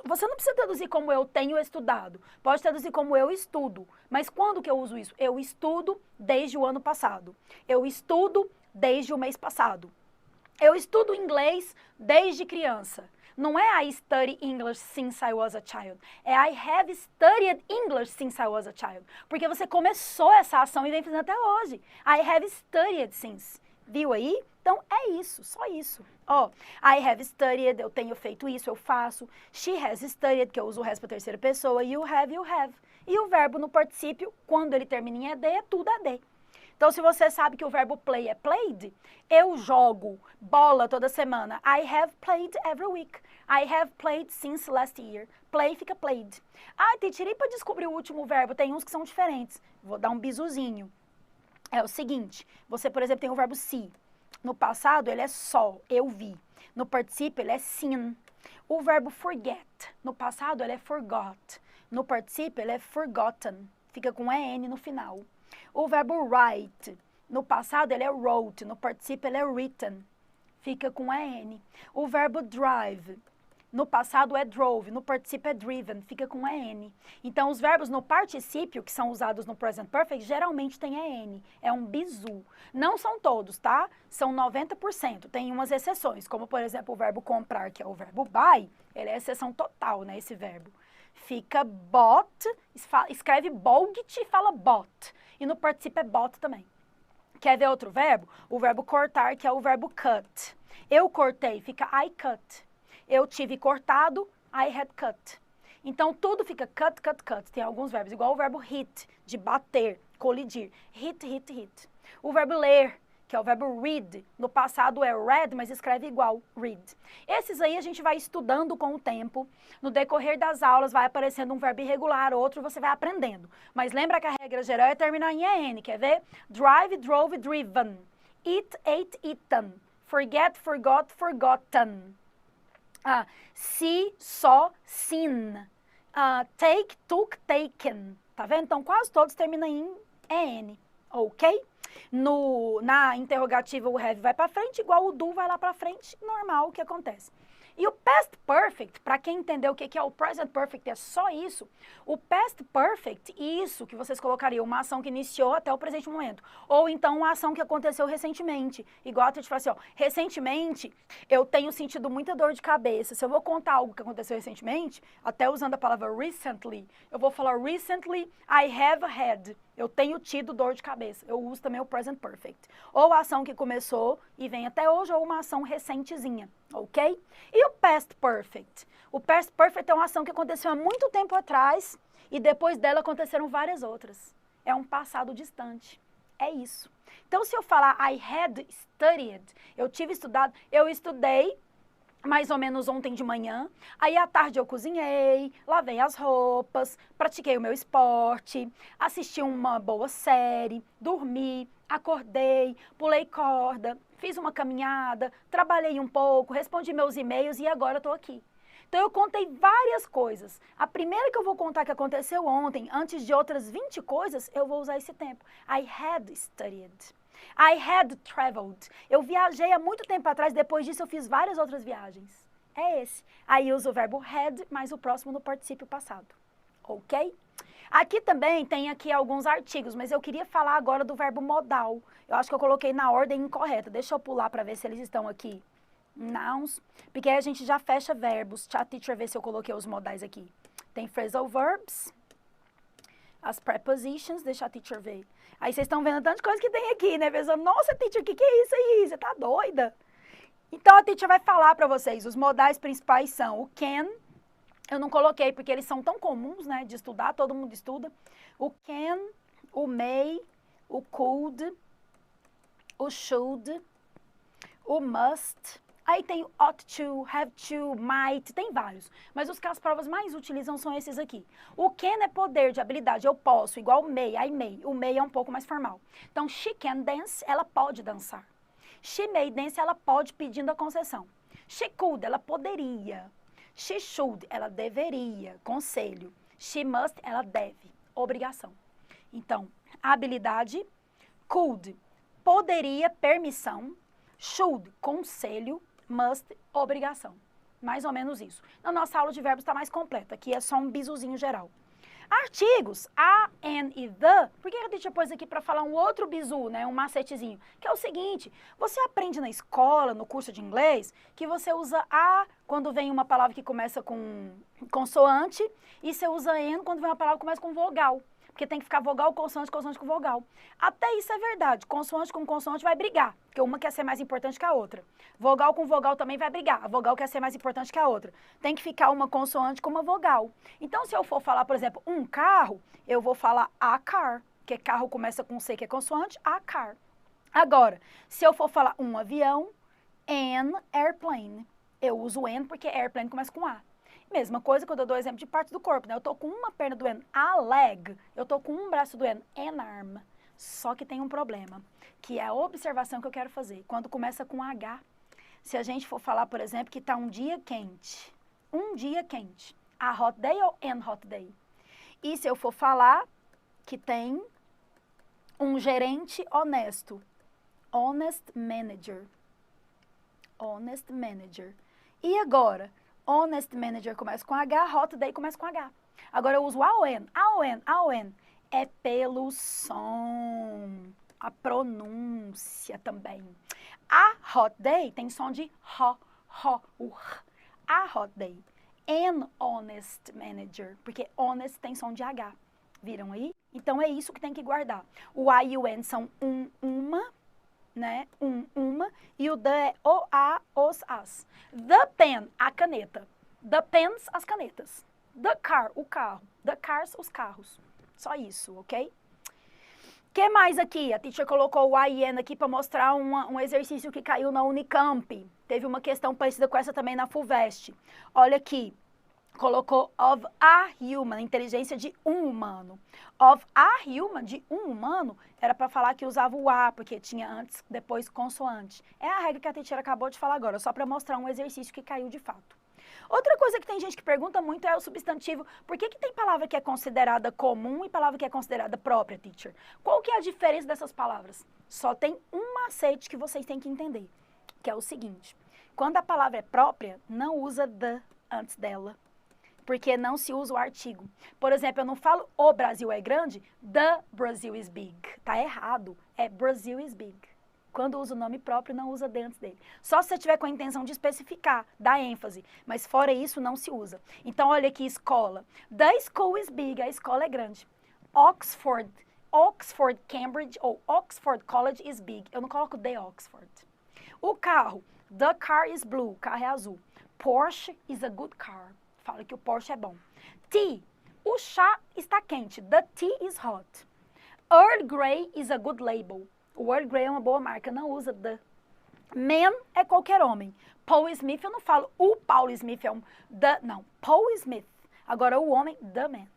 você não precisa traduzir como eu tenho estudado. Pode traduzir como eu estudo. Mas quando que eu uso isso? Eu estudo desde o ano passado. Eu estudo desde o mês passado. Eu estudo inglês desde criança. Não é I study English since I was a child. É I have studied English since I was a child. Porque você começou essa ação e vem fazendo até hoje. I have studied since. Viu aí? Então, é isso, só isso. Ó, I have studied, eu tenho feito isso, eu faço. She has studied, que eu uso o has para terceira pessoa. You have, you have. E o verbo no particípio, quando ele termina em ED, é tudo AD. Então, se você sabe que o verbo play é played, eu jogo bola toda semana. I have played every week. I have played since last year. Play fica played. Ah, tirei para descobrir o último verbo. Tem uns que são diferentes. Vou dar um bisuzinho. É o seguinte. Você, por exemplo, tem o verbo see. No passado, ele é saw, eu vi. No particípio, ele é seen. O verbo forget. No passado, ele é forgot. No particípio, ele é forgotten. Fica com EN no final. O verbo write, no passado ele é wrote, no particípio ele é written, fica com EN. O verbo drive, no passado é drove, no particípio é driven, fica com EN. Então, os verbos no particípio, que são usados no present perfect, geralmente tem EN, é um bizu. Não são todos, tá? São 90%, tem umas exceções, como por exemplo o verbo comprar, que é o verbo buy, ele é exceção total, né, esse verbo. Fica bought, escreve bought e fala bought. E no particípio é bought também. Quer ver outro verbo? O verbo cortar, que é o verbo cut. Eu cortei, fica I cut. Eu tive cortado, I had cut. Então, tudo fica cut, cut, cut. Tem alguns verbos, igual o verbo hit, de bater, colidir. Hit, hit, hit. O verbo ler, que é o verbo read. No passado é read, mas escreve igual, read. Esses aí a gente vai estudando com o tempo. No decorrer das aulas vai aparecendo um verbo irregular, outro você vai aprendendo. Mas lembra que a regra geral é terminar em EN, quer ver? Drive, drove, driven. Eat, ate, eaten. Forget, forgot, forgotten. See, saw, seen. Take, took, taken. Tá vendo? Então quase todos terminam em EN, ok? Na interrogativa o have vai para frente, igual o do vai lá para frente, normal o que acontece. E o past perfect, para quem entendeu o que é o present perfect, é só isso. O past perfect, isso que vocês colocariam, uma ação que iniciou até o presente momento. Ou então uma ação que aconteceu recentemente. Igual a gente fala assim, ó, recentemente eu tenho sentido muita dor de cabeça. Se eu vou contar algo que aconteceu recentemente, até usando a palavra recently, eu vou falar recently I have had. Eu tenho tido dor de cabeça. Eu uso também o present perfect. Ou a ação que começou e vem até hoje, ou uma ação recentezinha, ok? E o past perfect? O past perfect é uma ação que aconteceu há muito tempo atrás e depois dela aconteceram várias outras. É um passado distante. É isso. Então, se eu falar I had studied, eu tive estudado, eu estudei mais ou menos ontem de manhã, aí à tarde eu cozinhei, lavei as roupas, pratiquei o meu esporte, assisti uma boa série, dormi, acordei, pulei corda, fiz uma caminhada, trabalhei um pouco, respondi meus e-mails e agora estou aqui. Então eu contei várias coisas. A primeira que eu vou contar que aconteceu ontem, antes de outras 20 coisas, eu vou usar esse tempo. I had studied. I had traveled. Eu viajei há muito tempo atrás, depois disso eu fiz várias outras viagens. É esse. Aí uso o verbo had, mais o próximo no particípio passado. Ok? Aqui também tem aqui alguns artigos, mas eu queria falar agora do verbo modal. Eu acho que eu coloquei na ordem incorreta. Deixa eu pular para ver se eles estão aqui. Nouns, porque aí a gente já fecha verbos. Deixa a teacher ver se eu coloquei os modais aqui. Tem phrasal verbs, as prepositions, deixa a teacher ver. Aí vocês estão vendo tanta coisa que tem aqui, né? Pensando, nossa, teacher, o que é isso aí? Você tá doida? Então, a teacher vai falar para vocês, os modais principais são o can, eu não coloquei porque eles são tão comuns, né, de estudar, todo mundo estuda. O can, o may, o could, o should, o must. Aí tem o ought to, have to, might, tem vários. Mas os que as provas mais utilizam são esses aqui. O can é poder de habilidade, eu posso, igual o may, I may. O may é um pouco mais formal. Então, she can dance, ela pode dançar. She may dance, ela pode pedindo a concessão. She could, ela poderia. She should, ela deveria, conselho. She must, ela deve, obrigação. Então, habilidade, could, poderia, permissão. Should, conselho. Must, obrigação. Mais ou menos isso. Na nossa aula de verbos está mais completa. Aqui é só um bisuzinho geral. Artigos, a, an e the. Por que a gente pôs aqui para falar um outro bizu, né? Um macetezinho. Que é o seguinte, você aprende na escola, no curso de inglês, que você usa a quando vem uma palavra que começa com consoante e você usa an quando vem uma palavra que começa com vogal. Porque tem que ficar vogal, consoante, consoante com vogal. Até isso é verdade. Consoante com consoante vai brigar, porque uma quer ser mais importante que a outra. Vogal com vogal também vai brigar. A vogal quer ser mais importante que a outra. Tem que ficar uma consoante com uma vogal. Então, se eu for falar, por exemplo, um carro, eu vou falar a car, porque carro começa com C, que é consoante, a car. Agora, se eu for falar um avião, an airplane. Eu uso an porque airplane começa com A. Mesma coisa quando eu dou exemplo de parte do corpo, né? Eu tô com uma perna do an, a leg. Eu tô com um braço do an arm. Só que tem um problema, que é a observação que eu quero fazer. Quando começa com H, se a gente for falar, por exemplo, que tá um dia quente. Um dia quente. A hot day ou an hot day? E se eu for falar que tem um gerente honesto. Honest manager. Honest manager. E agora? Honest manager começa com H, hot day começa com H. Agora eu uso AON é pelo som, a pronúncia também. A hot day tem som de o r. A hot day. An honest manager, porque honest tem som de H. Viram aí? Então é isso que tem que guardar. O I e o N são uma, né? Uma. E o the é o, a, os, as. The pen, a caneta. The pens, as canetas. The car, o carro. The cars, os carros. Só isso, ok? O que mais aqui? A teacher colocou o I e N aqui para mostrar um exercício que caiu na Unicamp. Teve uma questão parecida com essa também na FUVEST. Olha aqui. Colocou of a human, inteligência de um humano. Of a human, de um humano, era para falar que usava o a, porque tinha antes, depois consoante. É a regra que a teacher acabou de falar agora, só para mostrar um exercício que caiu de fato. Outra coisa que tem gente que pergunta muito é o substantivo. Por que tem palavra que é considerada comum e palavra que é considerada própria, teacher? Qual que é a diferença dessas palavras? Só tem um macete que vocês têm que entender, que é o seguinte. Quando a palavra é própria, não usa the antes dela. Porque não se usa o artigo. Por exemplo, eu não falo o Brasil é grande, the Brazil is big. Tá errado. É Brazil is big. Quando usa o nome próprio, não usa the antes dele. Só se você tiver com a intenção de especificar, dar ênfase. Mas fora isso, não se usa. Então, olha aqui, escola. The school is big. A escola é grande. Oxford, Cambridge ou Oxford College is big. Eu não coloco the Oxford. O carro. The car is blue. O carro é azul. Porsche is a good car. Fala que o Porsche é bom. Tea. O chá está quente. The tea is hot. Earl Grey is a good label. O Earl Grey é uma boa marca. Não usa the. Man é qualquer homem. Paul Smith, eu não falo o Paul Smith é um the. Não. Paul Smith. Agora o homem, the man.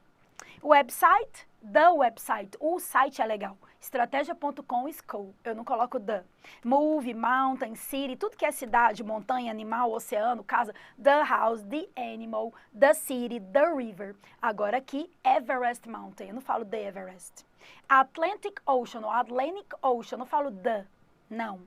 Website, the website. O site é legal. Estratégia.com school. Eu não coloco the. Move, mountain, city, tudo que é cidade, montanha, animal, oceano, casa. The house, the animal, the city, the river. Agora aqui, Everest Mountain. Eu não falo the Everest. Atlantic Ocean ou Atlantic Ocean. Eu não falo the. Não.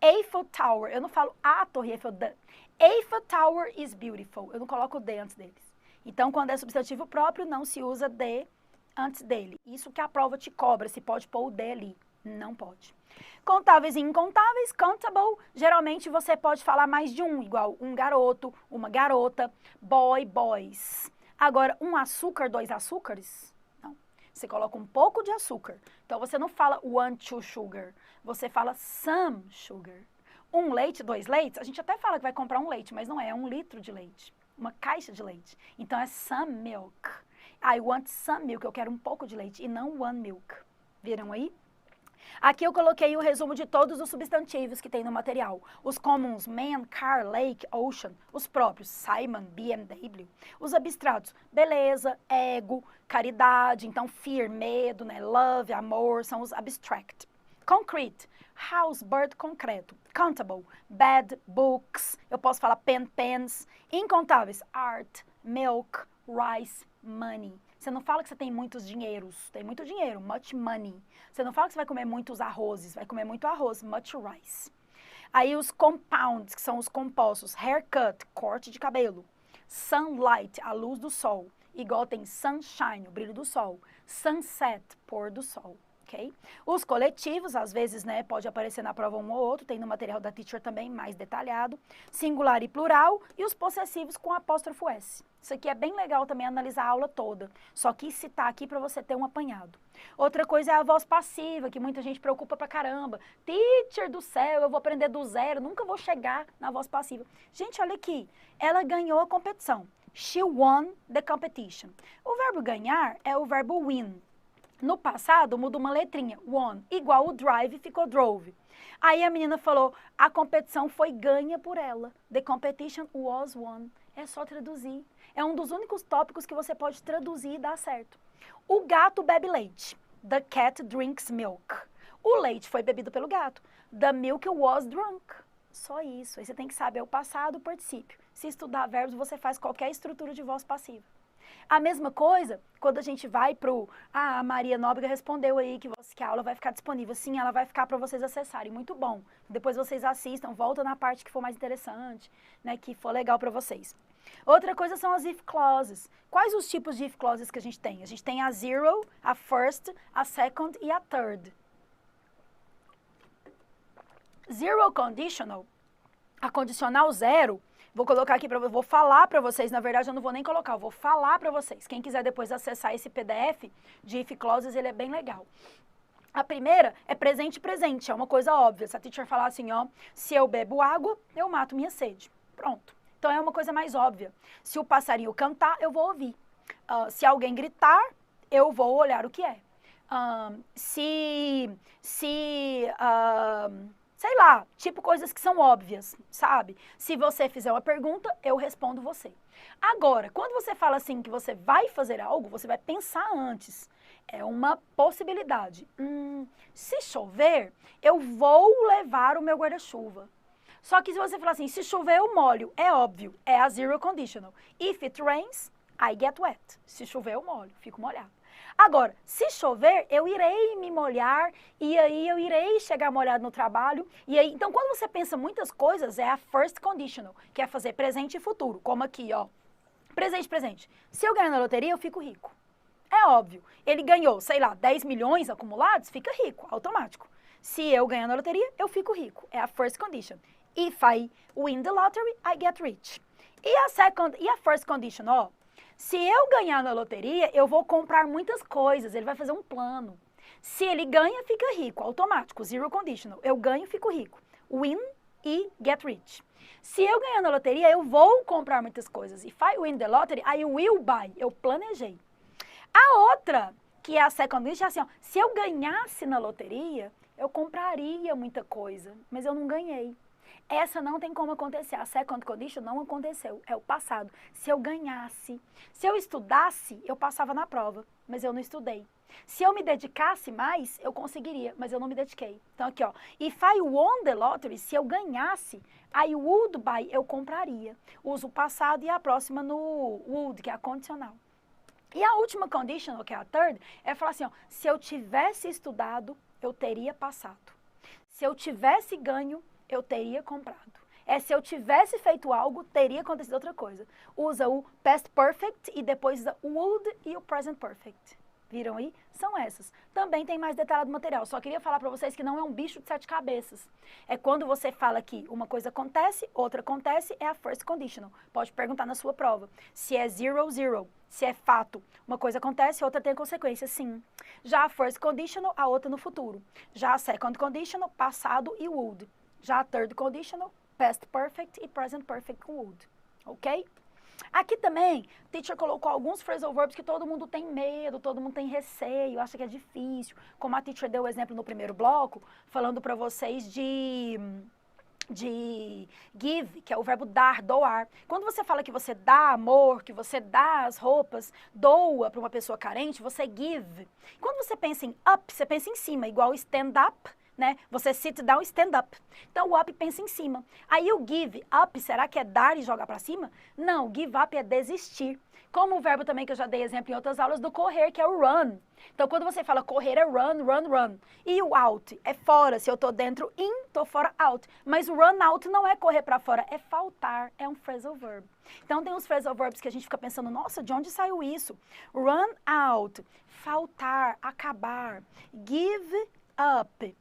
Eiffel Tower. Eu não falo a Torre Eiffel, the. Eiffel Tower is beautiful. Eu não coloco the antes deles. Então, quando é substantivo próprio, não se usa the antes dele. Isso que a prova te cobra, se pode pôr o the ali. Não pode. Contáveis e incontáveis, countable, geralmente você pode falar mais de um, igual um garoto, uma garota, boy, boys. Agora, um açúcar, dois açúcares? Não. Você coloca um pouco de açúcar. Então, você não fala one, two sugar. Você fala some sugar. Um leite, 2 leites, a gente até fala que vai comprar um leite, mas não é 1 litro de leite. Uma caixa de leite. Então, é some milk. I want some milk. Eu quero um pouco de leite e não one milk. Viram aí? Aqui eu coloquei o resumo de todos os substantivos que tem no material. Os comuns man, car, lake, ocean. Os próprios Simon, BMW. Os abstratos, beleza, ego, caridade. Então, fear, medo, né? Love, amor, são os abstract. Concrete, house, bird, concreto. Countable, bed, books. Eu posso falar pen, pens. Incontáveis, art, milk, rice, money. Você não fala que você tem muitos dinheiros, tem muito dinheiro, much money. Você não fala que você vai comer muitos arrozes, vai comer muito arroz, much rice. Aí os compounds, que são os compostos, haircut, corte de cabelo. Sunlight, a luz do sol. Igual tem sunshine, o brilho do sol. Sunset, pôr do sol. Okay? Os coletivos, às vezes, né, pode aparecer na prova um ou outro, tem no material da teacher também, mais detalhado. Singular e plural, e os possessivos com apóstrofo S. Isso aqui é bem legal também analisar a aula toda, só quis citar aqui para você ter um apanhado. Outra coisa é a voz passiva, que muita gente preocupa pra caramba. Teacher do céu, eu vou aprender do zero, nunca vou chegar na voz passiva. Gente, olha aqui, ela ganhou a competição. She won the competition. O verbo ganhar é o verbo win. No passado, muda uma letrinha, won, igual o drive ficou drove. Aí a menina falou, a competição foi ganha por ela. The competition was won. É só traduzir. É um dos únicos tópicos que você pode traduzir e dar certo. O gato bebe leite. The cat drinks milk. O leite foi bebido pelo gato. The milk was drunk. Só isso. Aí você tem que saber o passado, o particípio. Se estudar verbos, você faz qualquer estrutura de voz passiva. A mesma coisa, quando a gente vai pro... a Maria Nóbrega respondeu aí que a aula vai ficar disponível. Sim, ela vai ficar para vocês acessarem. Muito bom. Depois vocês assistam, volta na parte que for mais interessante, né, que for legal para vocês. Outra coisa são as if clauses. Quais os tipos de if clauses que a gente tem? A gente tem a zero, a first, a second e a third. Zero conditional, a condicional zero, vou colocar aqui para vou falar para vocês, na verdade eu não vou nem colocar, eu vou falar para vocês. Quem quiser depois acessar esse PDF de if clauses, ele é bem legal. A primeira é presente presente, é uma coisa óbvia. Se a teacher falar assim, ó, se eu bebo água, eu mato minha sede. Pronto. Então é uma coisa mais óbvia. Se o passarinho cantar, eu vou ouvir. Se alguém gritar, eu vou olhar o que é. Sei lá, tipo coisas que são óbvias, sabe? Se você fizer uma pergunta, eu respondo você. Agora, quando você fala assim que você vai fazer algo, você vai pensar antes. É uma possibilidade. Se chover, eu vou levar o meu guarda-chuva. Só que se você falar assim, se chover eu molho, é óbvio, é a zero conditional. If it rains, I get wet. Se chover eu molho, fico molhado. Agora, se chover, eu irei me molhar e aí eu irei chegar molhado no trabalho. E aí, então, quando você pensa muitas coisas, é a first conditional, que é fazer presente e futuro. Como aqui, ó. Presente, presente. Se eu ganhar na loteria, eu fico rico. É óbvio. Ele ganhou, sei lá, 10 milhões acumulados, fica rico, automático. Se eu ganhar na loteria, eu fico rico. É a first condition. If I win the lottery, I get rich. E a first condition, ó. Se eu ganhar na loteria, eu vou comprar muitas coisas. Ele vai fazer um plano. Se ele ganha, fica rico, automático, zero conditional. Eu ganho, fico rico. Win e get rich. Se eu ganhar na loteria, eu vou comprar muitas coisas. If I win the lottery, I will buy. Eu planejei. A outra, que é a second condition, é assim, ó. Se eu ganhasse na loteria, eu compraria muita coisa, mas eu não ganhei. Essa não tem como acontecer. A second condition não aconteceu. É o passado. Se eu ganhasse, se eu estudasse, eu passava na prova, mas eu não estudei. Se eu me dedicasse mais, eu conseguiria, mas eu não me dediquei. Então aqui, ó. If I won the lottery, se eu ganhasse, I would buy, eu compraria. Uso o passado e a próxima no would, que é a condicional. E a última conditional, que é a third, é falar assim, ó. Se eu tivesse estudado, eu teria passado. Se eu tivesse ganho, eu teria comprado. Se eu tivesse feito algo, teria acontecido outra coisa. Usa o past perfect e depois usa o would e o present perfect. Viram aí? São essas. Também tem mais detalhado material. Só queria falar para vocês que não é um bicho de 7 cabeças. É quando você fala que uma coisa acontece, outra acontece, é a first conditional. Pode perguntar na sua prova. Se é zero, zero. Se é fato, uma coisa acontece, outra tem consequência, sim. Já a first conditional, a outra no futuro. Já a second conditional, passado e would. Já third conditional, past perfect e present perfect com would, ok? Aqui também, o teacher colocou alguns phrasal verbs que todo mundo tem medo, todo mundo tem receio, acha que é difícil. Como a teacher deu o exemplo no primeiro bloco, falando para vocês de give, que é o verbo dar, doar. Quando você fala que você dá amor, que você dá as roupas, doa para uma pessoa carente, você give. Quando você pensa em up, você pensa em cima, igual stand up, né? Você sit down, stand up. Então, o up pensa em cima. Aí o give up, será que é dar e jogar para cima? Não, give up é desistir. Como o verbo também que eu já dei exemplo em outras aulas do correr, que é o run. Então, quando você fala correr é run, run, run. E o out é fora. Se eu tô dentro, in, tô fora, out. Mas o run out não é correr para fora, é faltar. É um phrasal verb. Então, tem uns phrasal verbs que a gente fica pensando, nossa, de onde saiu isso? Run out, faltar, acabar. Give up,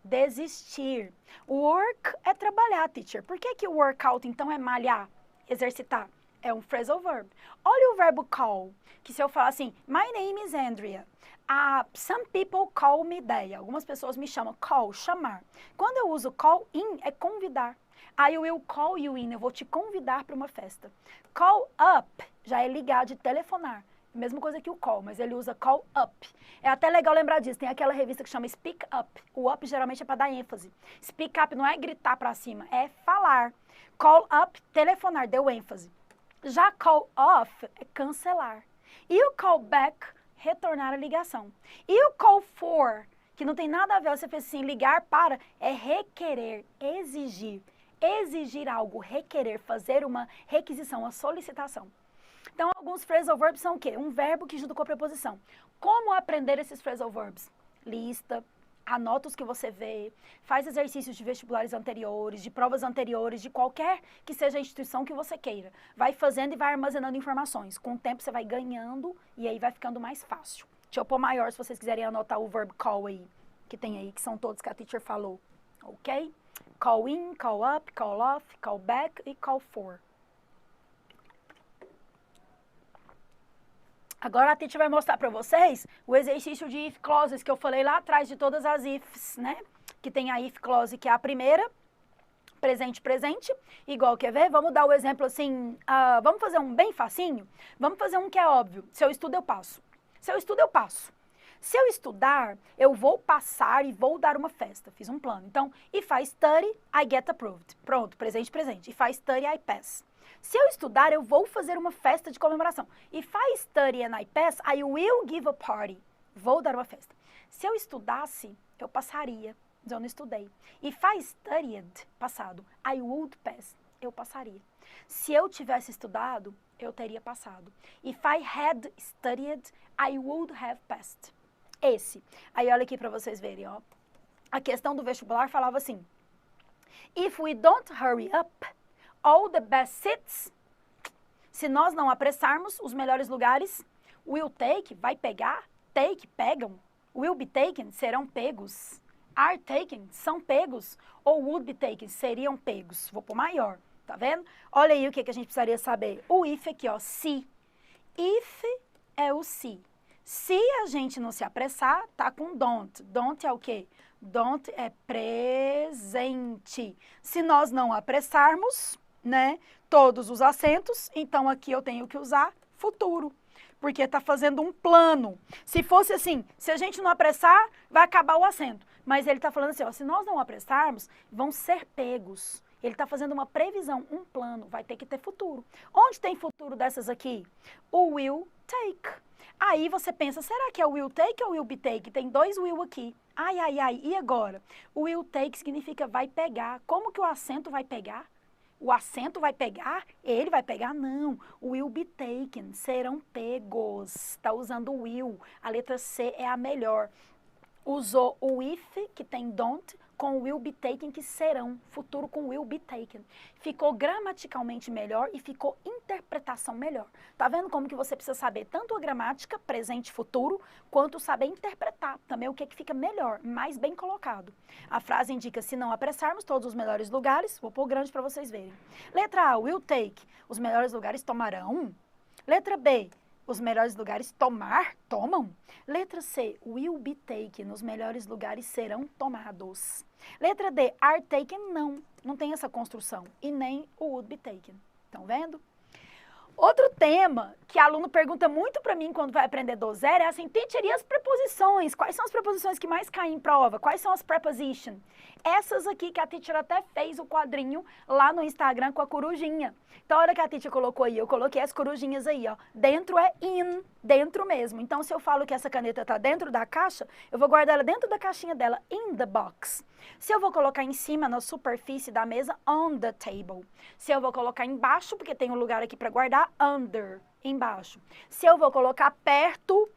desistir. Work é trabalhar, teacher. Por que que o workout, então, é malhar, exercitar? É um phrasal verb. Olha o verbo call, que se eu falar assim, my name is Andrea. Some people call me Deia. Algumas pessoas me chamam call, chamar. Quando eu uso call in, é convidar. I will call you in, eu vou te convidar para uma festa. Call up já é ligar, de telefonar. Mesma coisa que o call, mas ele usa call up. É até legal lembrar disso. Tem aquela revista que chama Speak Up. O up geralmente é para dar ênfase. Speak up não é gritar para cima, é falar. Call up, telefonar, deu ênfase. Já call off é cancelar. E o call back, retornar a ligação. E o call for, que não tem nada a ver, você fez assim, ligar para, é requerer, exigir. Exigir algo, requerer, fazer uma requisição, uma solicitação. Então, alguns phrasal verbs são o quê? Um verbo que junto com a preposição. Como aprender esses phrasal verbs? Lista, anota os que você vê, faz exercícios de vestibulares anteriores, de provas anteriores, de qualquer que seja a instituição que você queira. Vai fazendo e vai armazenando informações. Com o tempo você vai ganhando e aí vai ficando mais fácil. Deixa eu pôr maior se vocês quiserem anotar o verb call aí, que tem aí, que são todos que a teacher falou. Ok? Call in, call up, call off, call back e call for. Agora a teacher vai mostrar para vocês o exercício de if clauses que eu falei lá atrás de todas as ifs, né? Que tem a if clause, que é a primeira, presente, presente, igual, quer ver? Vamos dar o exemplo assim, vamos fazer um bem facinho? Vamos fazer um que é óbvio, se eu estudo eu passo. Se eu estudo eu passo. Se eu estudar, eu vou passar e vou dar uma festa. Fiz um plano. Então, if I study, I get approved. Pronto, presente, presente. If I study, I pass. Se eu estudar, eu vou fazer uma festa de comemoração. If I study and I pass, I will give a party. Vou dar uma festa. Se eu estudasse, eu passaria. Mas eu não estudei. If I studied, passado, I would pass. Eu passaria. Se eu tivesse estudado, eu teria passado. If I had studied, I would have passed. Esse. Aí olha aqui para vocês verem, ó. A questão do vestibular falava assim: if we don't hurry up, all the best seats, se nós não apressarmos, os melhores lugares, will take, vai pegar, take, pegam, will be taken, serão pegos, are taken, são pegos, ou would be taken, seriam pegos. Vou pôr maior, tá vendo? Olha aí o que a gente precisaria saber. O if aqui, ó, se. If é o se. Se a gente não se apressar, tá com don't. Don't é o quê? Don't é presente. Se nós não apressarmos, né, todos os acentos, então aqui eu tenho que usar futuro, porque está fazendo um plano. Se fosse assim, se a gente não apressar, vai acabar o acento. Mas ele está falando assim, ó, se nós não apressarmos, vão ser pegos. Ele está fazendo uma previsão, um plano, vai ter que ter futuro. Onde tem futuro dessas aqui? O will take. Aí você pensa, será que é o will take ou will be take? Tem dois will aqui. Ai, ai, ai, e agora? O will take significa vai pegar. Como que o acento vai pegar? O acento vai pegar? Ele vai pegar? Não. Will be taken. Serão pegos. Está usando o will. A letra C é a melhor. Usou o if, que tem don't, com will be taken, que serão. Futuro com will be taken. Ficou gramaticalmente melhor e ficou interpretação melhor. Tá vendo como que você precisa saber tanto a gramática, presente e futuro, quanto saber interpretar também o que fica melhor, mais bem colocado. A frase indica, se não apressarmos todos os melhores lugares, vou pôr grande para vocês verem. Letra A, will take, os melhores lugares tomarão. Letra B, os melhores lugares tomar, tomam. Letra C, will be taken, os melhores lugares serão tomados. Letra D, are taken, não tem essa construção. E nem o would be taken. Estão vendo? Outro tema que aluno pergunta muito para mim quando vai aprender do zero é assim, teacher, e as preposições? Quais são as preposições que mais caem em prova? Quais são as prepositions? Essas aqui que a teacher até fez o quadrinho lá no Instagram com a corujinha. Então, a hora que a teacher colocou aí, eu coloquei as corujinhas aí, ó. Dentro é in, dentro mesmo. Então, se eu falo que essa caneta tá dentro da caixa, eu vou guardar ela dentro da caixinha dela, in the box. Se eu vou colocar em cima, na superfície da mesa, on the table. Se eu vou colocar embaixo, porque tem um lugar aqui para guardar, under, embaixo. Se eu vou colocar perto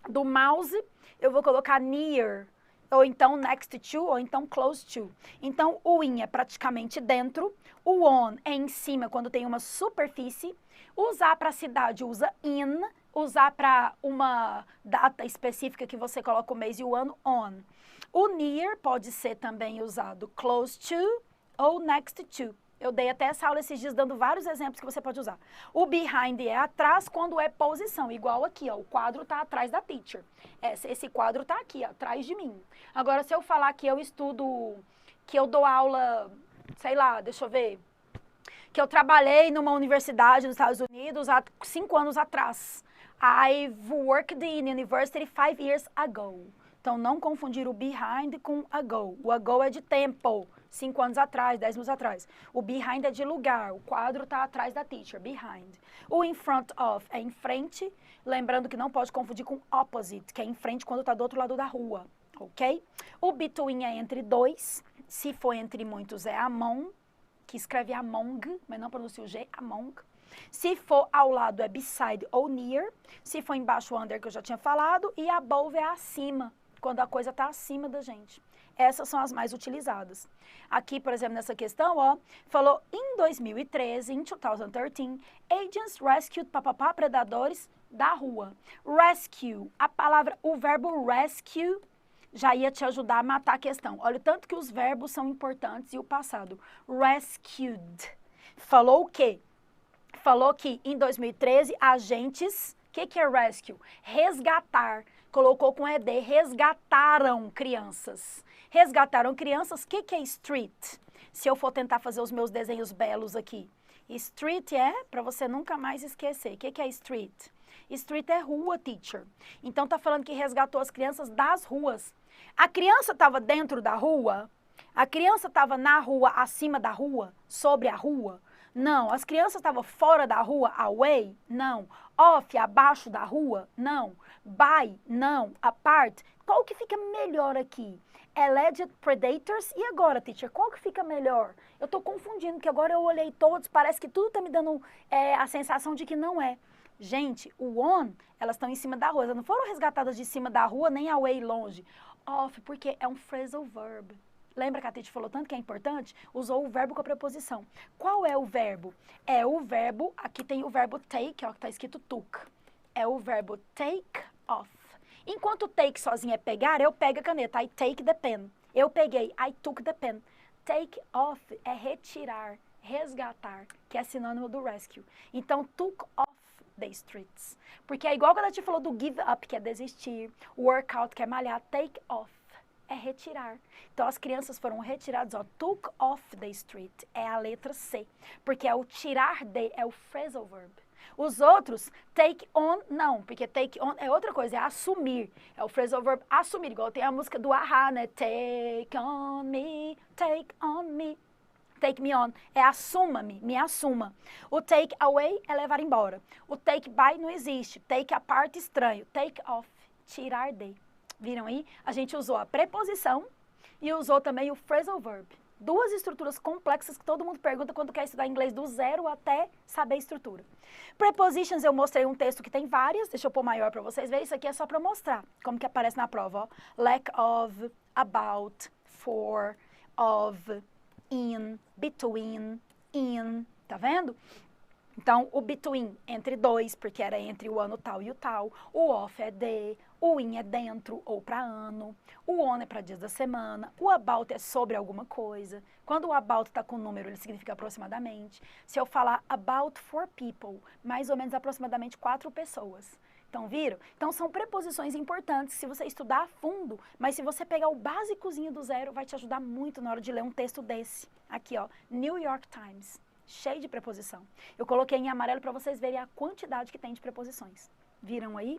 do mouse, eu vou colocar near, ou então next to, ou então close to. Então, o in é praticamente dentro, o on é em cima, quando tem uma superfície. Usar para cidade, usa in. Usar para uma data específica que você coloca o mês e o ano, on. O near pode ser também usado close to ou next to. Eu dei até essa aula esses dias dando vários exemplos que você pode usar. O behind é atrás quando é posição, igual aqui, ó, o quadro está atrás da teacher. Esse quadro está aqui, ó, atrás de mim. Agora, se eu falar que eu estudo, que eu dou aula, sei lá, deixa eu ver, que eu trabalhei numa universidade nos Estados Unidos há 5 anos atrás. I've worked in university 5 years ago. Então, não confundir o behind com ago. O ago é de tempo, 5 anos atrás, 10 anos atrás. O behind é de lugar, o quadro está atrás da teacher, behind. O in front of é em frente, lembrando que não pode confundir com opposite, que é em frente quando está do outro lado da rua, ok? O between é entre dois, se for entre muitos é among, que escreve among, mas não pronuncia o G, among. Se for ao lado é beside ou near, se for embaixo under, que eu já tinha falado, e above é acima, quando a coisa está acima da gente. Essas são as mais utilizadas. Aqui, por exemplo, nessa questão, ó, falou, em 2013, em 2013, agents rescued papapá, predadores da rua. Rescue, a palavra, o verbo rescue já ia te ajudar a matar a questão. Olha o tanto que os verbos são importantes e o passado. Rescued. Falou o quê? Falou que em 2013, agentes, o que é rescue? Resgatar. Colocou com ED, resgataram crianças. Resgataram crianças, o que é street? Se eu for tentar fazer os meus desenhos belos aqui. Street é, para você nunca mais esquecer, o que é street? Street é rua, teacher. Então, tá falando que resgatou as crianças das ruas. A criança estava dentro da rua? A criança estava na rua, acima da rua? Sobre a rua? Não. As crianças estavam fora da rua, away? Não. Off, abaixo da rua? Não. By? Não. Apart? Qual que fica melhor aqui? Alleged predators? E agora, teacher, qual que fica melhor? Eu estou confundindo, porque agora eu olhei todos, parece que tudo está me dando a sensação de que não é. Gente, o on, elas estão em cima da rua. Elas não foram resgatadas de cima da rua, nem away, longe. Off, porque é um phrasal verb. Lembra que a Titi falou tanto que é importante? Usou o verbo com a preposição. Qual é o verbo? É o verbo, aqui tem o verbo take, ó, que está escrito took. É o verbo take off. Enquanto take sozinho é pegar, eu pego a caneta. I take the pen. Eu peguei. I took the pen. Take off é retirar, resgatar, que é sinônimo do rescue. Então, took off the streets. Porque é igual quando a gente falou do give up, que é desistir, workout, que é malhar, take off é retirar. Então, as crianças foram retiradas, ó, took off the street, é a letra C, porque é o tirar de, é o phrasal verb. Os outros, take on, não, porque take on é outra coisa, é assumir, é o phrasal verb assumir, igual tem a música do Ahá, né, take on me, take on me. Take me on é assuma-me, me assuma. O take away é levar embora. O take by não existe. Take apart estranho. Take off, tirar de. Viram aí? A gente usou a preposição e usou também o phrasal verb. Duas estruturas complexas que todo mundo pergunta quando quer estudar inglês do zero até saber a estrutura. Prepositions, eu mostrei um texto que tem várias. Deixa eu pôr maior para vocês verem. Isso aqui é só para mostrar como que aparece na prova. Ó. Lack of, about, for, of, in, between, in, tá vendo? Então, o between, entre dois, porque era entre o ano tal e o tal. O off é de, o in é dentro ou para ano. O on é para dias da semana. O about é sobre alguma coisa. Quando o about está com número, ele significa aproximadamente. Se eu falar about 4 people, mais ou menos aproximadamente 4 pessoas. Então, viram? Então, são preposições importantes se você estudar a fundo, mas se você pegar o básicozinho do zero, vai te ajudar muito na hora de ler um texto desse. Aqui, ó, New York Times. Cheio de preposição. Eu coloquei em amarelo para vocês verem a quantidade que tem de preposições. Viram aí?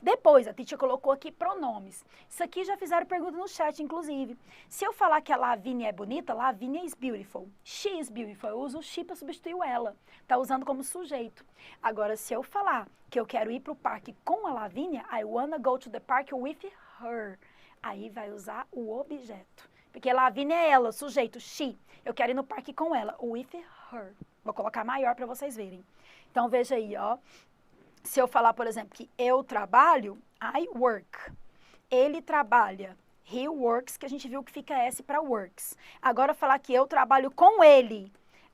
Depois, a teacher colocou aqui pronomes. Isso aqui já fizeram pergunta no chat, inclusive. Se eu falar que a Lavínia é bonita, Lavínia is beautiful. She is beautiful. Eu uso o she para substituir o ela. Tá usando como sujeito. Agora, se eu falar que eu quero ir para o parque com a Lavínia, I wanna go to the park with her. Aí vai usar o objeto. Porque Lavínia é ela, sujeito, she. Eu quero ir no parque com ela, with her. Vou colocar maior para vocês verem. Então, veja aí, ó. Se eu falar, por exemplo, que eu trabalho, I work. Ele trabalha, he works, que a gente viu que fica S para works. Agora, falar que eu trabalho com ele,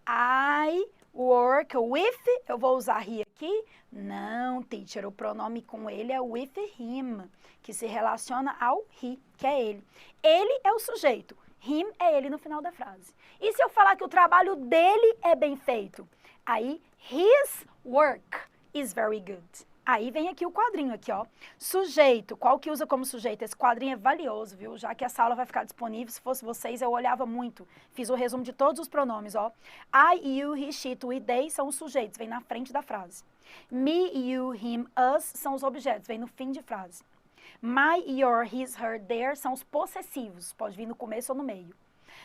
I work with, eu vou usar he aqui? Não, teacher, o pronome com ele é with him, que se relaciona ao he, que é ele. Ele é o sujeito, him é ele no final da frase. E se eu falar que o trabalho dele é bem feito? Aí, his work is very good. Aí vem aqui o quadrinho aqui, ó. Sujeito, qual que usa como sujeito? Esse quadrinho é valioso, viu? Já que essa aula vai ficar disponível, se fosse vocês, eu olhava muito. Fiz o resumo de todos os pronomes, ó. I, you, he, she, tu e they são os sujeitos, vem na frente da frase. Me, you, him, us são os objetos, vem no fim de frase. My, your, his, her, their são os possessivos, pode vir no começo ou no meio.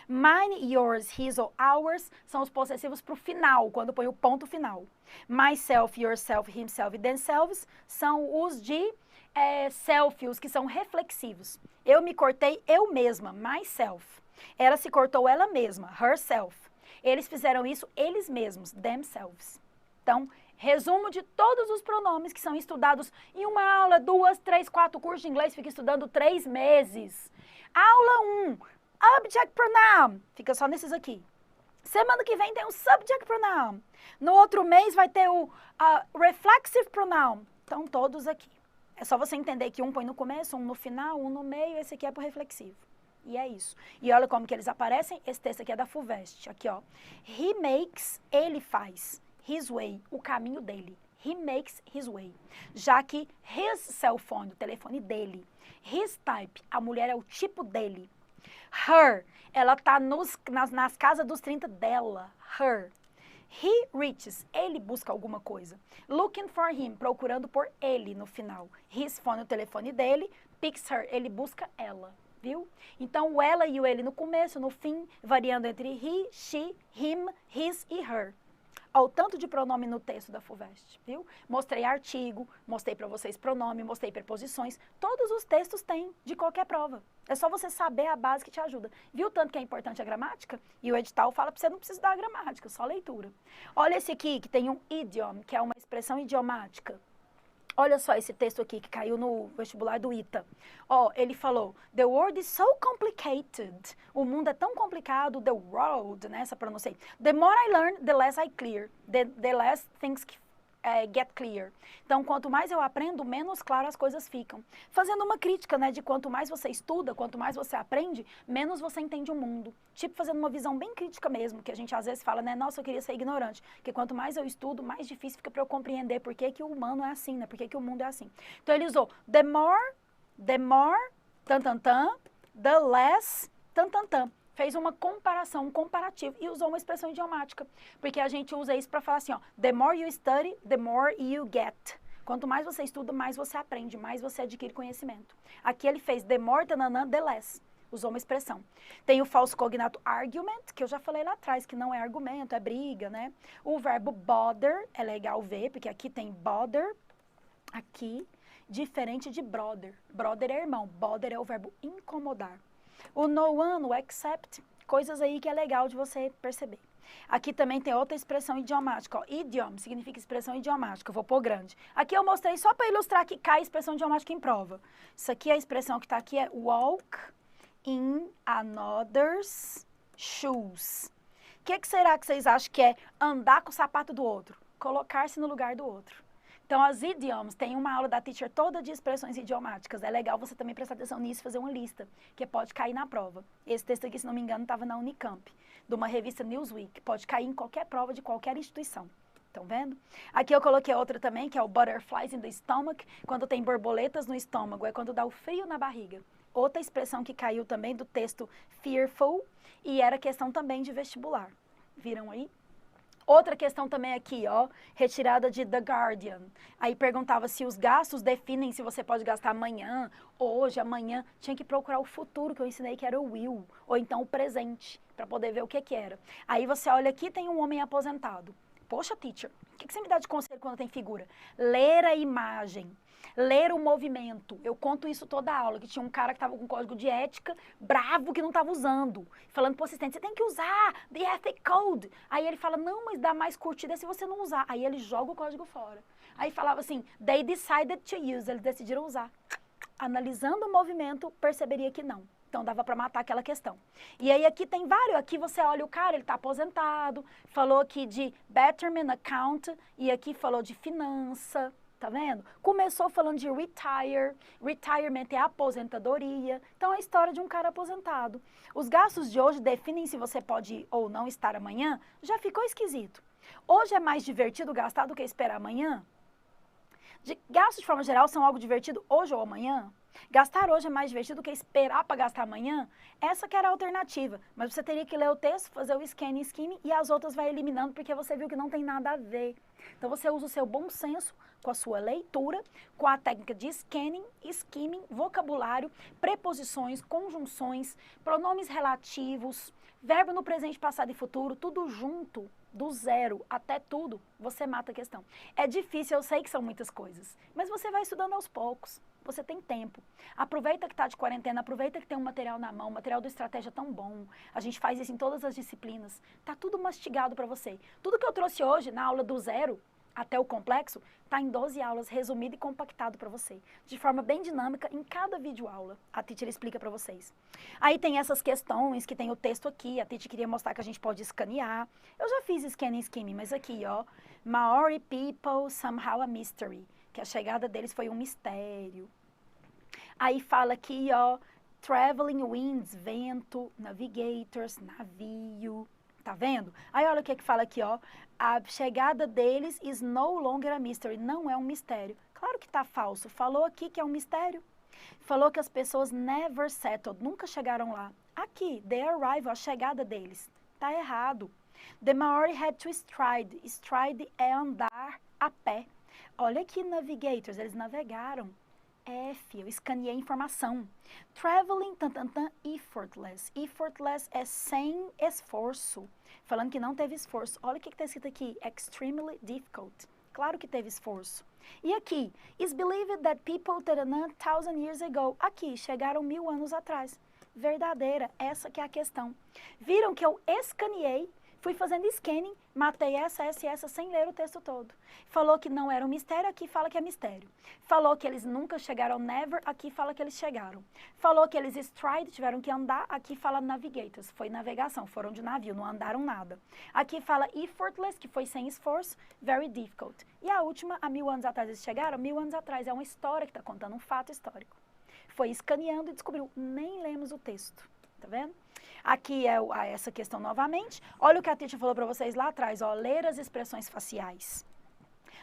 Mine, yours, his ou ours são os possessivos para o final, quando põe o ponto final. Myself, yourself, himself e themselves são os de self, os que são reflexivos. Eu me cortei eu mesma, myself. Ela se cortou ela mesma, herself. Eles fizeram isso eles mesmos, themselves. Então, resumo de todos os pronomes que são estudados em uma aula, 2, 3, 4 cursos de inglês, fica estudando 3 meses. Aula 1. Object pronoun, fica só nesses aqui. Semana que vem tem o subject pronoun. No outro mês vai ter o reflexive pronoun. Estão todos aqui. É só você entender que um põe no começo, um no final, um no meio, esse aqui é pro reflexivo. E é isso. E olha como que eles aparecem. Esse texto aqui é da FUVEST. Aqui, ó. He makes, ele faz. His way, o caminho dele. He makes his way. Já que his cell phone, o telefone dele. His type, a mulher é o tipo dele. Her, ela tá nas casas dos 30 dela. Her. He reaches, ele busca alguma coisa. Looking for him, procurando por ele no final. His phone, o telefone dele. Picks her, ele busca ela. Viu? Então, o ela e o ele no começo, no fim, variando entre he, she, him, his e her. Olha o tanto de pronome no texto da FUVEST, viu? Mostrei artigo, mostrei para vocês pronome, mostrei preposições. Todos os textos têm de qualquer prova. É só você saber a base que te ajuda. Viu tanto que é importante a gramática? E o edital fala para você não precisar da gramática, só leitura. Olha esse aqui, que tem um idiom, que é uma expressão idiomática. Olha só esse texto aqui que caiu no vestibular do ITA. Ó, ele falou, the world is so complicated. O mundo é tão complicado, the world, né, essa pronúncia aí. The more I learn, the less I clear. The less things get clear. Então, quanto mais eu aprendo, menos claras as coisas ficam. Fazendo uma crítica, né, de quanto mais você estuda, quanto mais você aprende, menos você entende o mundo. Tipo, fazendo uma visão bem crítica mesmo, que a gente às vezes fala, né, nossa, eu queria ser ignorante. Porque quanto mais eu estudo, mais difícil fica para eu compreender por que o humano é assim, né, por que o mundo é assim. Então, ele usou the more, tan, tan, tan, the less, tan, tan, tan. Fez uma comparação, um comparativo e usou uma expressão idiomática, porque a gente usa isso para falar assim, ó, the more you study, the more you get. Quanto mais você estuda, mais você aprende, mais você adquire conhecimento. Aqui ele fez the more, tananã, the less. Usou uma expressão. Tem o falso cognato argument, que eu já falei lá atrás, que não é argumento, é briga, né? O verbo bother, é legal ver, porque aqui tem bother, aqui, diferente de brother. Brother é irmão, bother é o verbo incomodar. O no one, o except, coisas aí que é legal de você perceber. Aqui também tem outra expressão idiomática, ó. Idiom significa expressão idiomática, eu vou pôr grande. Aqui eu mostrei só para ilustrar que cai expressão idiomática em prova. Isso aqui, a expressão que está aqui é walk in another's shoes. O que será que vocês acham que é andar com o sapato do outro? colocar-se no lugar do outro. Então, as idiomas, tem uma aula da teacher toda de expressões idiomáticas. É legal você também prestar atenção nisso e fazer uma lista, que pode cair na prova. Esse texto aqui, se não me engano, estava na Unicamp, de uma revista Newsweek. Pode cair em qualquer prova de qualquer instituição. Estão vendo? Aqui eu coloquei outra também, que é o Butterflies in the Stomach, quando tem borboletas no estômago, é quando dá o frio na barriga. Outra expressão que caiu também do texto Fearful, e era questão também de vestibular. Viram aí? Outra questão também aqui, ó, retirada de The Guardian. Aí perguntava se os gastos definem se você pode gastar amanhã, hoje, amanhã. Tinha que procurar o futuro, que eu ensinei que era o will, ou então o presente, para poder ver o que era. Aí você olha aqui, tem um homem aposentado. Poxa, teacher, o que você me dá de conselho quando tem figura? Ler a imagem. Ler o movimento. Eu conto isso toda a aula, que tinha um cara que estava com código de ética, bravo, que não estava usando. Falando pro assistente, você tem que usar the ethic code. Aí ele fala, não, mas dá mais curtida se você não usar. Aí ele joga o código fora. Aí falava assim, they decided to use, eles decidiram usar. Analisando o movimento, perceberia que não. Então, dava para matar aquela questão. E aí, aqui tem vários. Aqui você olha o cara, ele está aposentado. Falou aqui de betterment account. E aqui falou de finança. Tá vendo? Começou falando de retire. Retirement é aposentadoria. Então, é a história de um cara aposentado. Os gastos de hoje definem se você pode ou não estar amanhã. Já ficou esquisito. Hoje é mais divertido gastar do que esperar amanhã? Gastos, de forma geral, são algo divertido hoje ou amanhã? Gastar hoje é mais divertido do que esperar para gastar amanhã? Essa que era a alternativa. Mas você teria que ler o texto, fazer o scanning, skimming e as outras vai eliminando porque você viu que não tem nada a ver. Então você usa o seu bom senso com a sua leitura, com a técnica de scanning, skimming, vocabulário, preposições, conjunções, pronomes relativos, verbo no presente, passado e futuro, tudo junto. Do zero até tudo, você mata a questão. É difícil, eu sei que são muitas coisas, mas você vai estudando aos poucos, você tem tempo. Aproveita que está de quarentena, aproveita que tem um material na mão, o material do Estratégia é tão bom, a gente faz isso em todas as disciplinas, tá tudo mastigado para você. Tudo que eu trouxe hoje na aula do zero até o complexo, está em 12 aulas, resumido e compactado para você, de forma bem dinâmica, em cada videoaula. A teacher explica para vocês. Aí tem essas questões, que tem o texto aqui, a teacher queria mostrar que a gente pode escanear. Eu já fiz scanning skimming, mas aqui, ó, Maori people, somehow a mystery, que a chegada deles foi um mistério. Aí fala aqui, ó, traveling winds, vento, navigators, navio. Tá vendo? Aí olha o que fala aqui, ó. A chegada deles is no longer a mystery. Não é um mistério. Claro que tá falso. Falou aqui que é um mistério. Falou que as pessoas never settled. Nunca chegaram lá. Aqui, their arrival, a chegada deles. Tá errado. The Maori had to stride. Stride é andar a pé. Olha aqui, navigators. Eles navegaram. F, eu escaneei a informação. Traveling, effortless. Effortless é sem esforço. Falando que não teve esforço. Olha o que está escrito aqui. Extremely difficult. Claro que teve esforço. E aqui, is believed that people 1,000 years ago. Aqui, chegaram 1000 anos atrás. Verdadeira, essa que é a questão. Viram que eu escaneei, fui fazendo scanning, matei essa sem ler o texto todo. Falou que não era um mistério, aqui fala que é mistério. Falou que eles nunca chegaram, never, aqui fala que eles chegaram. Falou que eles stride, tiveram que andar, aqui fala navigators, foi navegação, foram de navio, não andaram nada. Aqui fala effortless, que foi sem esforço, very difficult. E a última, há 1000 anos atrás eles chegaram, 1000 anos atrás, é uma história que está contando, um fato histórico. Foi escaneando e descobriu, nem lemos o texto, tá vendo? Aqui é essa questão novamente. Olha o que a teacher falou para vocês lá atrás, ó, ler as expressões faciais,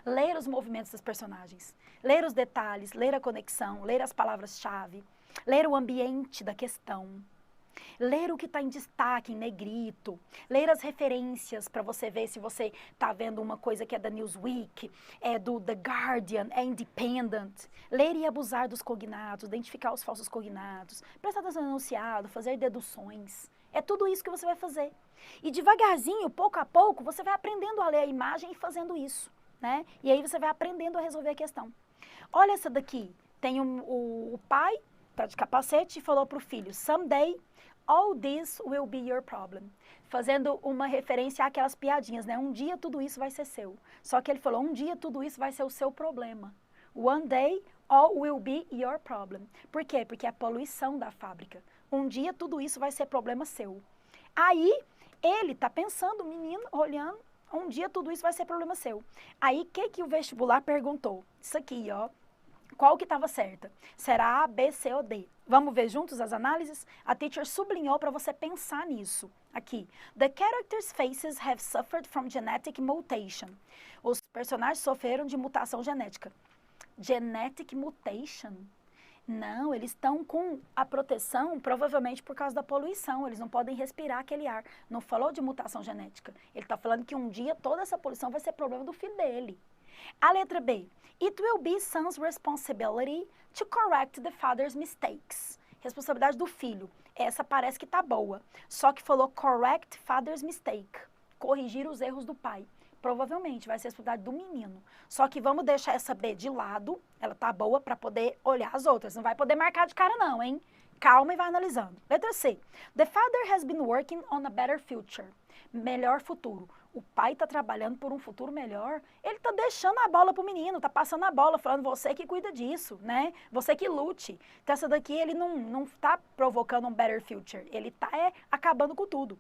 ler os movimentos dos personagens, ler os detalhes, ler a conexão, ler as palavras-chave, ler o ambiente da questão, ler o que está em destaque, em negrito, ler as referências para você ver se você está vendo uma coisa que é da Newsweek, é do The Guardian, é Independent, ler e abusar dos cognatos, identificar os falsos cognatos, prestar atenção no enunciado, fazer deduções. É tudo isso que você vai fazer. E devagarzinho, pouco a pouco, você vai aprendendo a ler a imagem e fazendo isso, né? E aí você vai aprendendo a resolver a questão. Olha essa daqui, tem o pai, tá de capacete, e falou para o filho, someday, all this will be your problem. Fazendo uma referência àquelas piadinhas, né? Um dia tudo isso vai ser seu. Só que ele falou, um dia tudo isso vai ser o seu problema. One day, all will be your problem. Por quê? Porque é a poluição da fábrica. Um dia tudo isso vai ser problema seu. Aí, ele tá pensando, o menino, olhando, Um dia tudo isso vai ser problema seu. Aí, o que o vestibular perguntou? Isso aqui, ó. Qual que estava certa? Será A, B, C ou D? Vamos ver juntos as análises? A teacher sublinhou para você pensar nisso. Aqui. The characters' faces have suffered from genetic mutation. Os personagens sofreram de mutação genética. Genetic mutation? Não, eles estão com a proteção provavelmente por causa da poluição. Eles não podem respirar aquele ar. Não falou de mutação genética. Ele está falando que um dia toda essa poluição vai ser problema do filho dele. A letra B. It will be son's responsibility to correct the father's mistakes. Responsabilidade do filho. Essa parece que tá boa. Só que falou correct father's mistake. Corrigir os erros do pai. Provavelmente vai ser a responsabilidade do menino. Só que vamos deixar essa B de lado. Ela tá boa para poder olhar as outras. Não vai poder marcar de cara não, hein? Calma e vai analisando. Letra C. The father has been working on a better future. Melhor futuro. O pai está trabalhando por um futuro melhor, ele está deixando a bola para o menino, está passando a bola, falando, você que cuida disso, né? Você que lute. Então, essa daqui, ele não está provocando um better future, ele está acabando com tudo.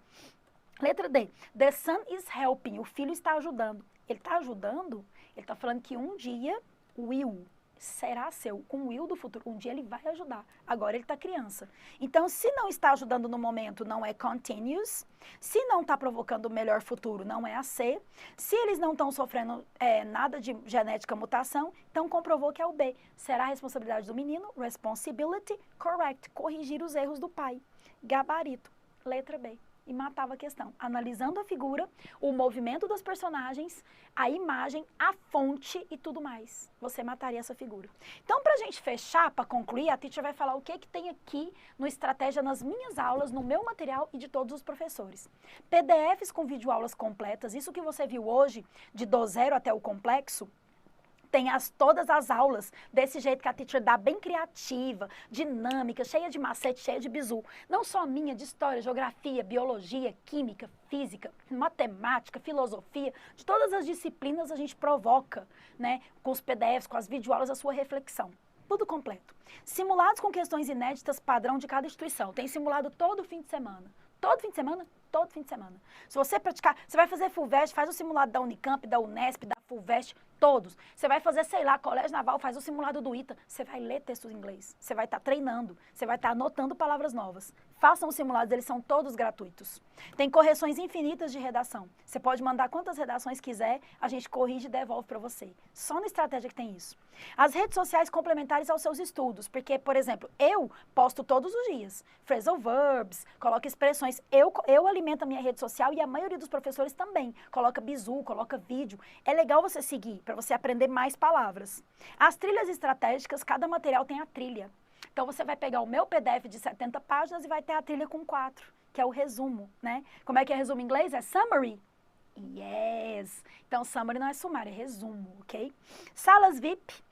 Letra D. The son is helping, o filho está ajudando. Ele está ajudando? Ele está falando que um dia, will será seu, com o will do futuro. Um dia ele vai ajudar. Agora ele está criança. Então, se não está ajudando no momento, não é continuous. Se não está provocando o melhor futuro, não é a C. Se eles não estão sofrendo nada de genética mutação, então comprovou que é o B. Será a responsabilidade do menino? Responsibility, correct. Corrigir os erros do pai. Gabarito. Letra B. E matava a questão. Analisando a figura, o movimento dos personagens, a imagem, a fonte e tudo mais. Você mataria essa figura. Então, para a gente fechar, para concluir, a teacher vai falar o que tem aqui no Estratégia nas minhas aulas, no meu material e de todos os professores. PDFs com videoaulas completas, isso que você viu hoje, de do zero até o complexo, tem todas as aulas desse jeito que a teacher dá, bem criativa, dinâmica, cheia de macete, cheia de bizu. Não só minha, de história, geografia, biologia, química, física, matemática, filosofia, de todas as disciplinas a gente provoca, né, com os PDFs, com as videoaulas, a sua reflexão. Tudo completo. Simulados com questões inéditas, padrão de cada instituição. Tem simulado todo fim de semana. Todo fim de semana? Todo fim de semana. Se você praticar, você vai fazer FUVEST, faz o simulado da Unicamp, da Unesp, da FUVEST, todos. Você vai fazer, sei lá, Colégio Naval, faz o simulado do ITA. Você vai ler textos em inglês. Você vai estar treinando. Você vai estar anotando palavras novas. Façam os simulados, eles são todos gratuitos. Tem correções infinitas de redação. Você pode mandar quantas redações quiser, a gente corrige e devolve para você. Só na estratégia que tem isso. As redes sociais complementares aos seus estudos. Porque, por exemplo, eu posto todos os dias. Phrasal verbs, coloco expressões. Eu alimento a minha rede social e a maioria dos professores também. Coloca bizu, coloca vídeo. É legal você seguir, para você aprender mais palavras. As trilhas estratégicas, cada material tem a trilha. Então, você vai pegar o meu PDF de 70 páginas e vai ter a trilha com 4, que é o resumo, né? Como é que é resumo em inglês? É summary. Yes! Então, summary não é sumário, é resumo, ok? Salas VIP.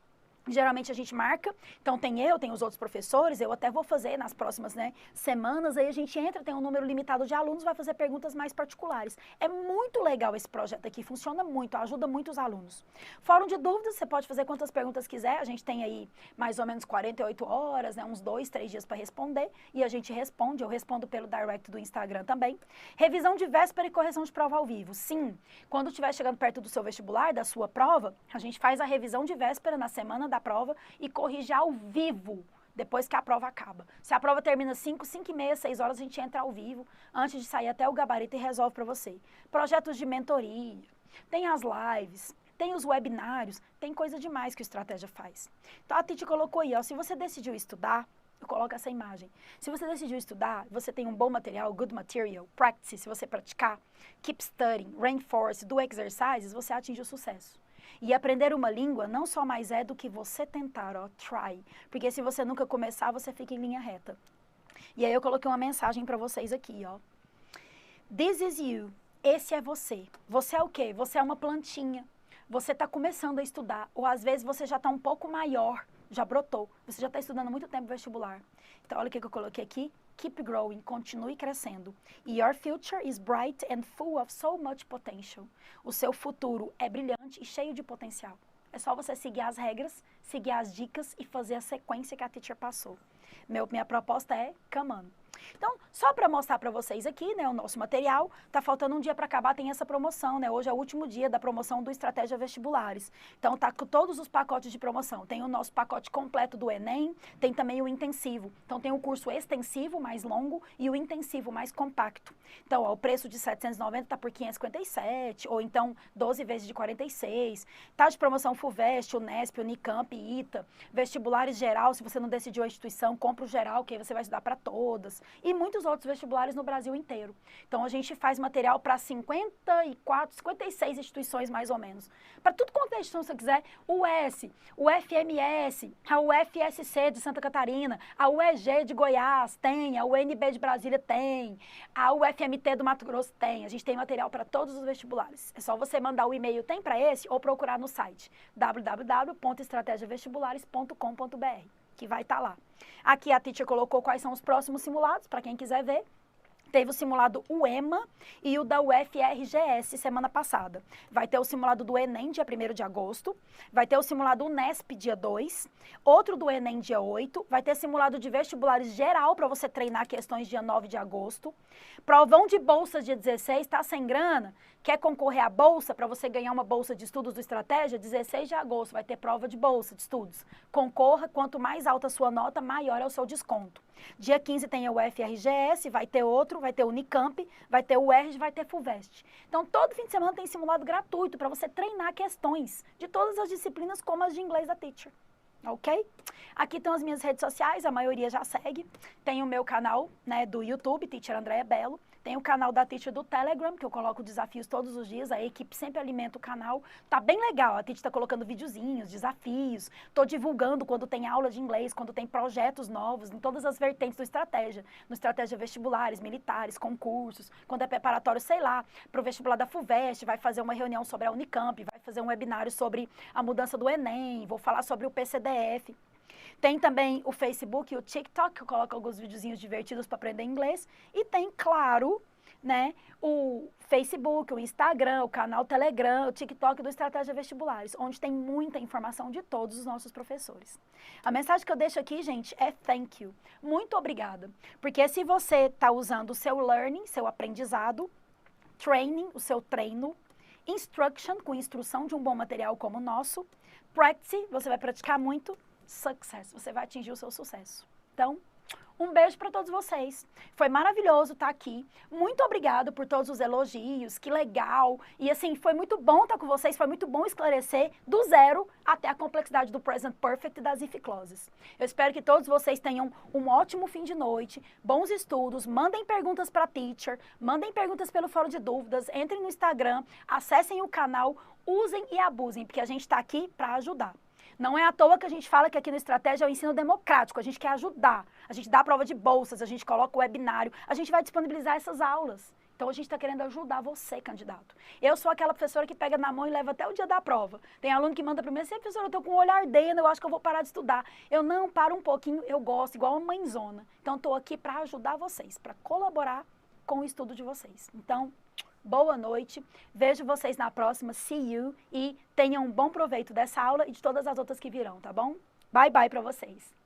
Geralmente a gente marca, então tem os outros professores, eu até vou fazer nas próximas semanas, aí a gente entra, tem um número limitado de alunos, vai fazer perguntas mais particulares. É muito legal esse projeto aqui, funciona muito, ajuda muito os alunos. Fórum de dúvidas, você pode fazer quantas perguntas quiser, a gente tem aí mais ou menos 48 horas, uns 2, 3 dias para responder, e a gente responde, eu respondo pelo direct do Instagram também. Revisão de véspera e correção de prova ao vivo. Sim, quando estiver chegando perto do seu vestibular, da sua prova, a gente faz a revisão de véspera na semana da prova e corrige ao vivo depois que a prova acaba. Se a prova termina 5h30, 6 horas, a gente entra ao vivo antes de sair até o gabarito e resolve para você. Projetos de mentoria, tem as lives, tem os webinários, tem coisa demais que o Estratégia faz. Então a Titi colocou aí, ó, se você decidiu estudar, eu coloco essa imagem. Se você decidiu estudar, você tem um bom material, good material, practice, se você praticar, keep studying, reinforce, do exercises, você atinge o sucesso. E aprender uma língua não só mais é do que você tentar, ó, try. Porque se você nunca começar, você fica em linha reta. E aí eu coloquei uma mensagem para vocês aqui, ó. This is you. Esse é você. Você é o quê? Você é uma plantinha. Você está começando a estudar. Ou às vezes você já está um pouco maior, já brotou. Você já está estudando há muito tempo vestibular. Então olha o que eu coloquei aqui. Keep growing, continue crescendo. Your future is bright and full of so much potential. O seu futuro é brilhante e cheio de potencial. É só você seguir as regras, seguir as dicas e fazer a sequência que a teacher passou. Minha proposta é, come on. Então, só para mostrar para vocês aqui, né, o nosso material, tá faltando um dia para acabar, tem essa promoção, né? Hoje é o último dia da promoção do Estratégia Vestibulares. Então, tá com todos os pacotes de promoção. Tem o nosso pacote completo do Enem, tem também o intensivo. Então, tem o curso extensivo mais longo e o intensivo mais compacto. Então, ó, o preço de 790 tá por 557, ou então 12 vezes de 46. Tá de promoção FUVEST, Unesp, Unicamp, ITA, vestibulares geral, se você não decidiu a instituição, compra o geral, que aí você vai estudar para todas. E muitos outros vestibulares no Brasil inteiro. Então, a gente faz material para 54, 56 instituições, mais ou menos. Para tudo quanto é instituição você quiser, o US, o FMS, a UFSC de Santa Catarina, a UEG de Goiás tem, a UNB de Brasília tem, a UFMT do Mato Grosso tem. A gente tem material para todos os vestibulares. É só você mandar o e-mail tem para esse ou procurar no site www.estrategiavestibulares.com.br, que vai estar lá. Aqui a teacher colocou quais são os próximos simulados, para quem quiser ver. Teve o simulado UEMA e o da UFRGS semana passada. Vai ter o simulado do Enem, dia 1º de agosto. Vai ter o simulado Unesp, dia 2. Outro do Enem, dia 8. Vai ter simulado de vestibulares geral, para você treinar questões, dia 9 de agosto. Provão de bolsas, dia 16. Tá sem grana? Quer concorrer à bolsa, para você ganhar uma bolsa de estudos do Estratégia? 16 de agosto vai ter prova de bolsa de estudos. Concorra, quanto mais alta a sua nota, maior é o seu desconto. Dia 15 tem o UFRGS, vai ter outro, vai ter o Unicamp, vai ter o UERJ, vai ter FUVEST. Então, todo fim de semana tem simulado gratuito para você treinar questões de todas as disciplinas, como as de inglês da teacher. Ok? Aqui estão as minhas redes sociais, a maioria já segue. Tem o meu canal, né, do YouTube, Teacher Andréia Bello. Tem o canal da Teacher do Telegram, que eu coloco desafios todos os dias. A equipe sempre alimenta o canal. Tá bem legal. A Teacher está colocando videozinhos, desafios. Tô divulgando quando tem aula de inglês, quando tem projetos novos, em todas as vertentes do Estratégia. No Estratégia Vestibulares, militares, concursos. Quando é preparatório, sei lá, para o vestibular da FUVEST, vai fazer uma reunião sobre a Unicamp, vai fazer um webinário sobre a mudança do Enem, vou falar sobre o PCDF. Tem também o Facebook e o TikTok, que eu coloco alguns videozinhos divertidos para aprender inglês. E tem, claro, né, o Facebook, o Instagram, o canal Telegram, o TikTok do Estratégia Vestibulares, onde tem muita informação de todos os nossos professores. A mensagem que eu deixo aqui, gente, é thank you. Muito obrigada. Porque se você está usando o seu learning, seu aprendizado, training, o seu treino, instruction, com instrução de um bom material como o nosso, practice, você vai praticar muito, success, você vai atingir o seu sucesso. Então, um beijo para todos vocês. Foi maravilhoso estar aqui. Muito obrigado por todos os elogios, que legal. E assim, foi muito bom estar com vocês, foi muito bom esclarecer do zero até a complexidade do Present Perfect e das if clauses. Eu espero que todos vocês tenham um ótimo fim de noite, bons estudos, mandem perguntas para a teacher, mandem perguntas pelo fórum de dúvidas, entrem no Instagram, acessem o canal, usem e abusem, porque a gente está aqui para ajudar. Não é à toa que a gente fala que aqui no Estratégia é o ensino democrático, a gente quer ajudar, a gente dá a prova de bolsas, a gente coloca o webinário, a gente vai disponibilizar essas aulas. Então, a gente está querendo ajudar você, candidato. Eu sou aquela professora que pega na mão e leva até o dia da prova. Tem aluno que manda para mim assim, professora, eu estou com o olho ardendo, eu acho que eu vou parar de estudar. Eu não, paro um pouquinho, eu gosto, igual uma mãezona. Então, estou aqui para ajudar vocês, para colaborar com o estudo de vocês. Então, boa noite, vejo vocês na próxima, see you, e tenham um bom proveito dessa aula e de todas as outras que virão, tá bom? Bye, bye para vocês.